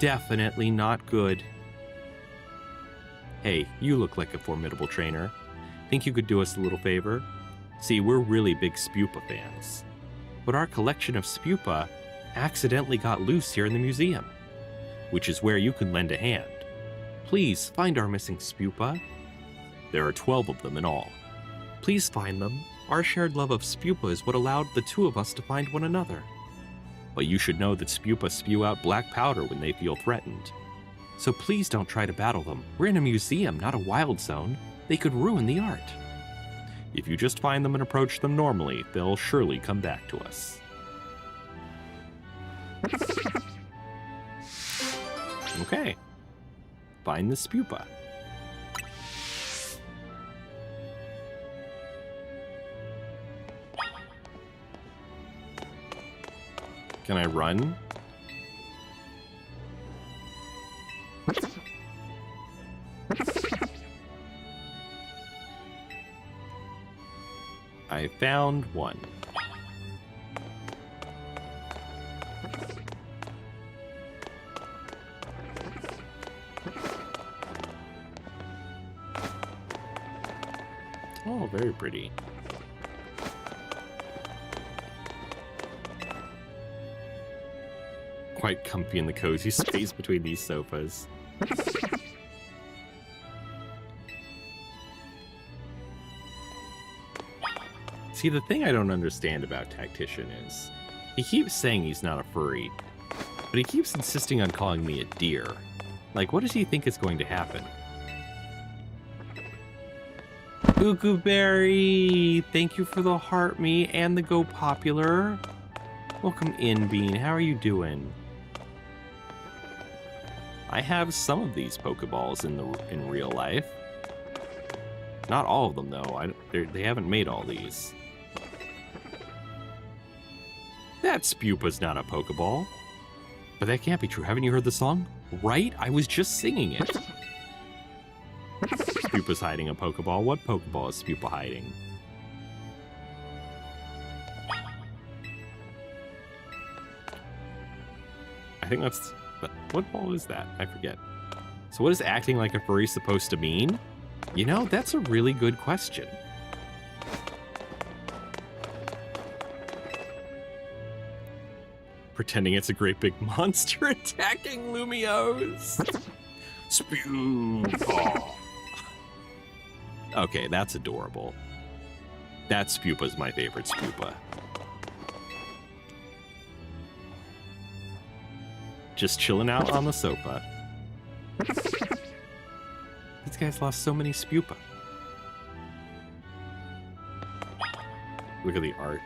Definitely not good. Hey, you look like a formidable trainer. Think you could do us a little favor? See, we're really big Spupa fans. But our collection of Spupa accidentally got loose here in the museum, which is where you can lend a hand. Please find our missing Spupa. There are 12 of them in all. Please find them. Our shared love of Spupa is what allowed the two of us to find one another. But you should know that Spupa spew out black powder when they feel threatened. So please don't try to battle them. We're in a museum, not a wild zone. They could ruin the art. If you just find them and approach them normally, they'll surely come back to us. Okay. Find the Spupa. Can I run? I found one. Oh, very pretty. Quite comfy in the cozy space between these sofas. See, the thing I don't understand about Tactician is, he keeps saying he's not a furry, but he keeps insisting on calling me a deer. Like, what does he think is going to happen? Berry, thank you for the heart me and the Go Popular. Welcome in, Bean. How are you doing? I have some of these Pokeballs in real life. Not all of them, though. They haven't made all these. That Spupa's not a Pokeball. But that can't be true. Haven't you heard the song? Right? I was just singing it. Spupa's hiding a Pokeball. What Pokeball is Spupa hiding? I think that's... What ball is that? I forget. So what is acting like a furry supposed to mean? You know, that's a really good question. Pretending it's a great big monster attacking Lumios. Spupa. Okay, that's adorable. That Spupa's my favorite Spupa. Just chilling out on the sofa. These guys lost so many Spupa. Look at the art.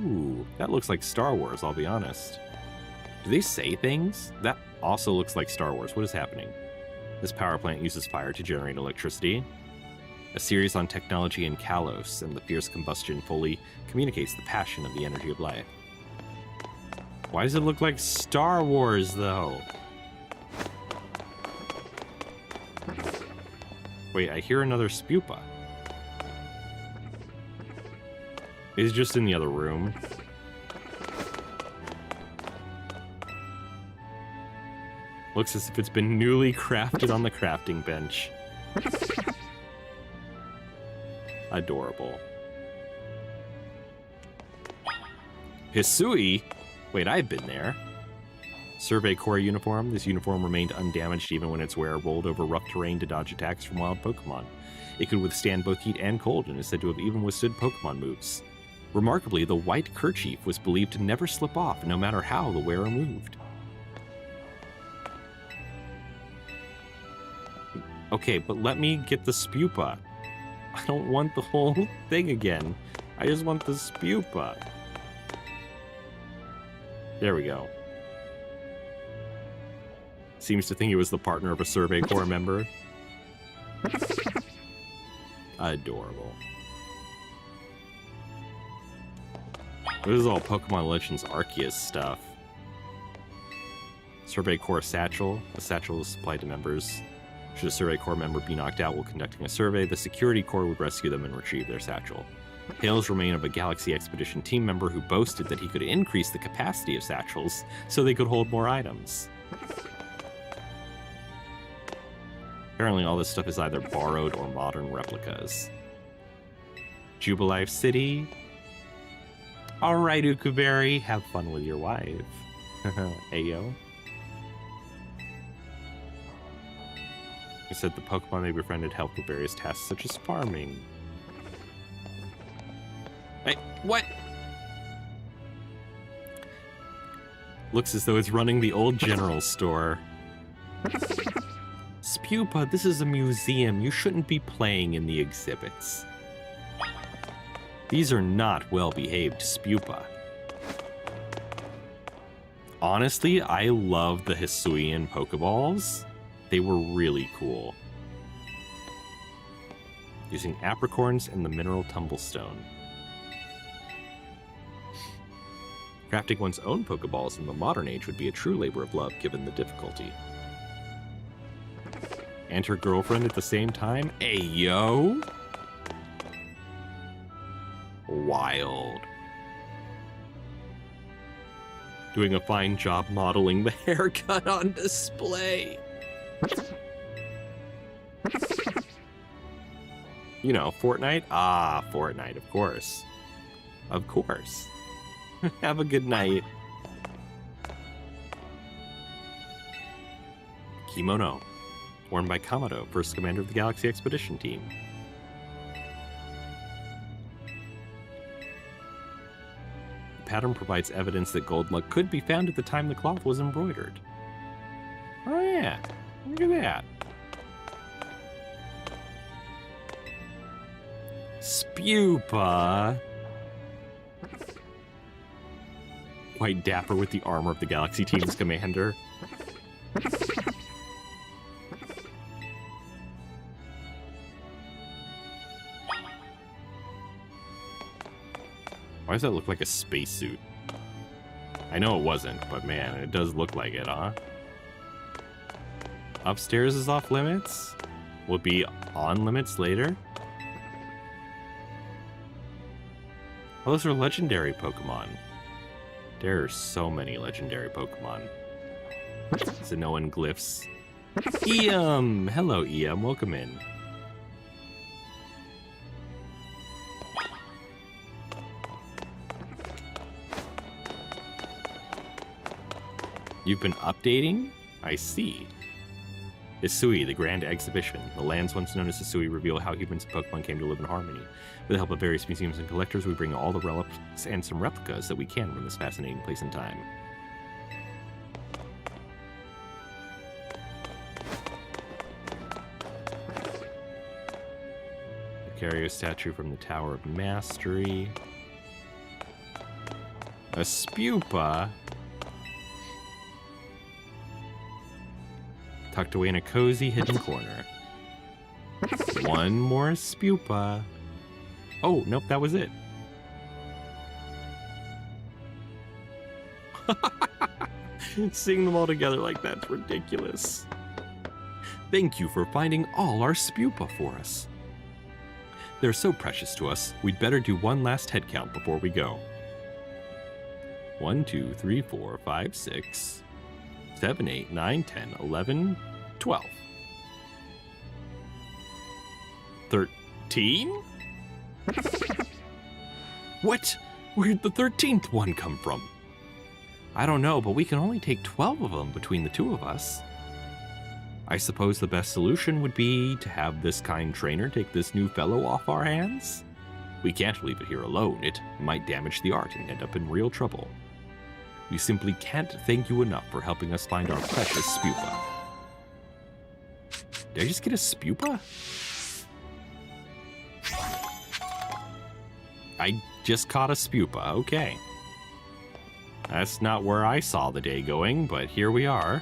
Ooh, that looks like Star Wars, I'll be honest. Do they say things? That also looks like Star Wars. What is happening? This power plant uses fire to generate electricity. A series on technology in Kalos and the fierce combustion fully communicates the passion of the energy of life. Why does it look like Star Wars, though? Wait, I hear another Spupa. He's just in the other room. Looks as if it's been newly crafted on the crafting bench. Adorable. Hisui? Wait, I've been there. Survey Corps uniform. This uniform remained undamaged even when its wearer rolled over rough terrain to dodge attacks from wild Pokemon. It could withstand both heat and cold and is said to have even withstood Pokemon moves. Remarkably, the white kerchief was believed to never slip off, no matter how the wearer moved. Okay, but let me get the Spupa. I don't want the whole thing again. I just want the Spupa. There we go. Seems to think he was the partner of a Survey Corps member. Adorable. This is all Pokemon Legends Arceus stuff. Survey Corps Satchel. A satchel is supplied to members. Should a Survey Corps member be knocked out while conducting a survey, the Security Corps would rescue them and retrieve their satchel. Tales remain of a Galaxy Expedition team member who boasted that he could increase the capacity of satchels so they could hold more items. Apparently all this stuff is either borrowed or modern replicas. Jubilife City. Alright, Ukuberry, have fun with your wife. Ayo. He said the Pokemon they befriended helped with various tasks such as farming. Hey, what? Looks as though it's running the old general store. Spupa, this is a museum. You shouldn't be playing in the exhibits. These are not well-behaved Spupa. Honestly, I love the Hisuian Pokeballs. They were really cool. Using apricorns and the mineral tumblestone. Crafting one's own Pokeballs in the modern age would be a true labor of love given the difficulty. And her girlfriend at the same time? Ayo! Wild. Doing a fine job modeling the haircut on display. You know, Fortnite? Ah, Fortnite, of course. Of course. Have a good night. Kimono. Worn by Kamado, first commander of the Galaxy Expedition team. The pattern provides evidence that gold luck could be found at the time the cloth was embroidered. Oh yeah, look at that. Spupa. Quite dapper with the armor of the Galaxy team's commander. Why does that look like a spacesuit? I know it wasn't, but man, it does look like it, huh? Upstairs is off limits? Will it be on limits later? Oh, those are legendary Pokemon. There are so many legendary Pokemon. Zenoan glyphs. Eam! Hello, Eam. Welcome in. You've been updating? I see. Hisui, the Grand Exhibition. The lands once known as Hisui reveal how humans and Pokemon came to live in harmony. With the help of various museums and collectors, we bring all the relics and some replicas that we can from this fascinating place and time. The Lucario statue from the Tower of Mastery. A Spupa. Tucked away in a cozy hidden corner. One more Spupa. Oh, nope, that was it. Seeing them all together like that's ridiculous. Thank you for finding all our Spupa for us. They're so precious to us, we'd better do one last head count before we go. 1, 2, 3, 4, 5, 6... 7, 8, 9, 10, 11, 12. 13? What? Where'd the 13th one come from? I don't know, but we can only take 12 of them between the two of us. I suppose the best solution would be to have this kind trainer take this new fellow off our hands? We can't leave it here alone. It might damage the art and end up in real trouble. We simply can't thank you enough for helping us find our precious Spupa. Did I just get a Spupa? I just caught a Spupa, okay. That's not where I saw the day going, but here we are.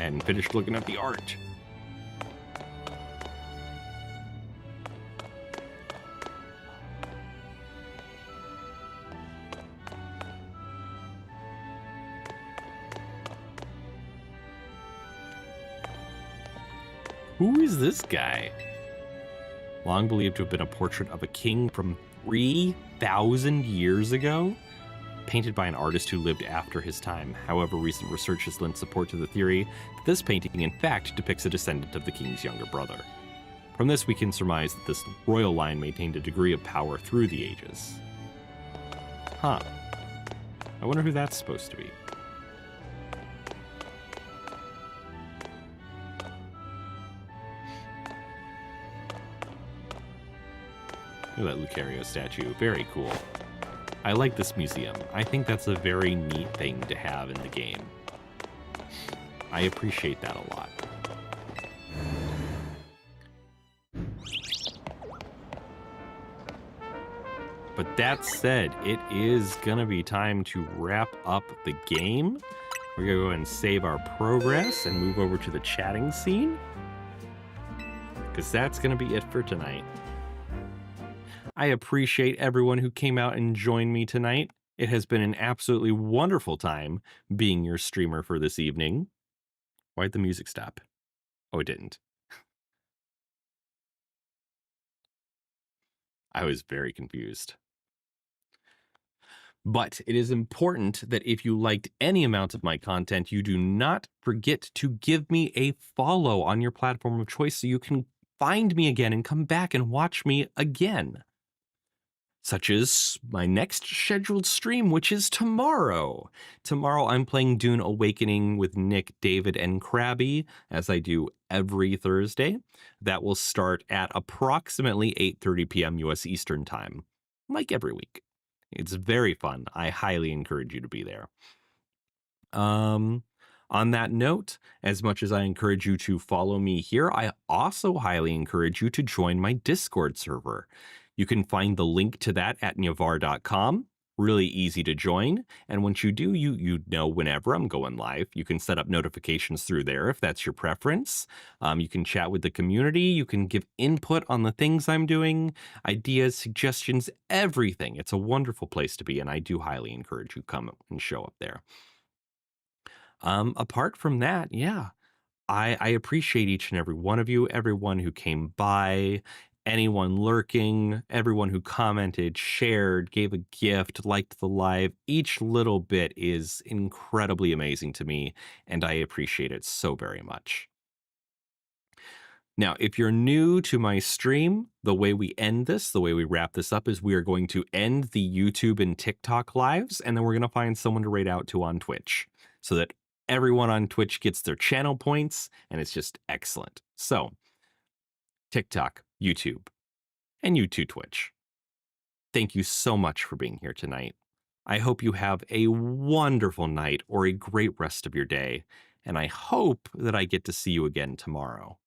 and finished looking at the art. Who is this guy? Long believed to have been a portrait of a king from 3,000 years ago, painted by an artist who lived after his time. However, recent research has lent support to the theory that this painting, in fact, depicts a descendant of the king's younger brother. From this, we can surmise that this royal line maintained a degree of power through the ages. Huh. I wonder who that's supposed to be. Look at that Lucario statue. Very cool. I like this museum. I think that's a very neat thing to have in the game. I appreciate that a lot. But that said, it is gonna be time to wrap up the game. We're gonna go ahead and save our progress and move over to the chatting scene, because that's gonna be it for tonight. I appreciate everyone who came out and joined me tonight. It has been an absolutely wonderful time being your streamer for this evening. Why'd the music stop? Oh, it didn't. I was very confused. But it is important that if you liked any amount of my content, you do not forget to give me a follow on your platform of choice so you can find me again and come back and watch me again. Such as my next scheduled stream, which is tomorrow. Tomorrow I'm playing Dune Awakening with Nick, David, and Krabby, as I do every Thursday. That will start at approximately 8:30 p.m. US Eastern Time, like every week. It's very fun. I highly encourage you to be there. On that note, as much as I encourage you to follow me here, I also highly encourage you to join my Discord server. You can find the link to that at nyavar.com. Really easy to join. And once you do, you know whenever I'm going live. You can set up notifications through there if that's your preference. You can chat with the community. You can give input on the things I'm doing, ideas, suggestions, everything. It's a wonderful place to be, and I do highly encourage you to come and show up there. Apart from that, yeah, I appreciate each and every one of you, everyone who came by, anyone lurking, everyone who commented, shared, gave a gift, liked the live. Each little bit is incredibly amazing to me, and I appreciate it so very much. Now, if you're new to my stream, the way we end this, the way we wrap this up is we are going to end the YouTube and TikTok lives, and then we're going to find someone to raid out to on Twitch so that everyone on Twitch gets their channel points, and it's just excellent. So, TikTok, YouTube, and you too, Twitch. Thank you so much for being here tonight. I hope you have a wonderful night or a great rest of your day, and I hope that I get to see you again tomorrow.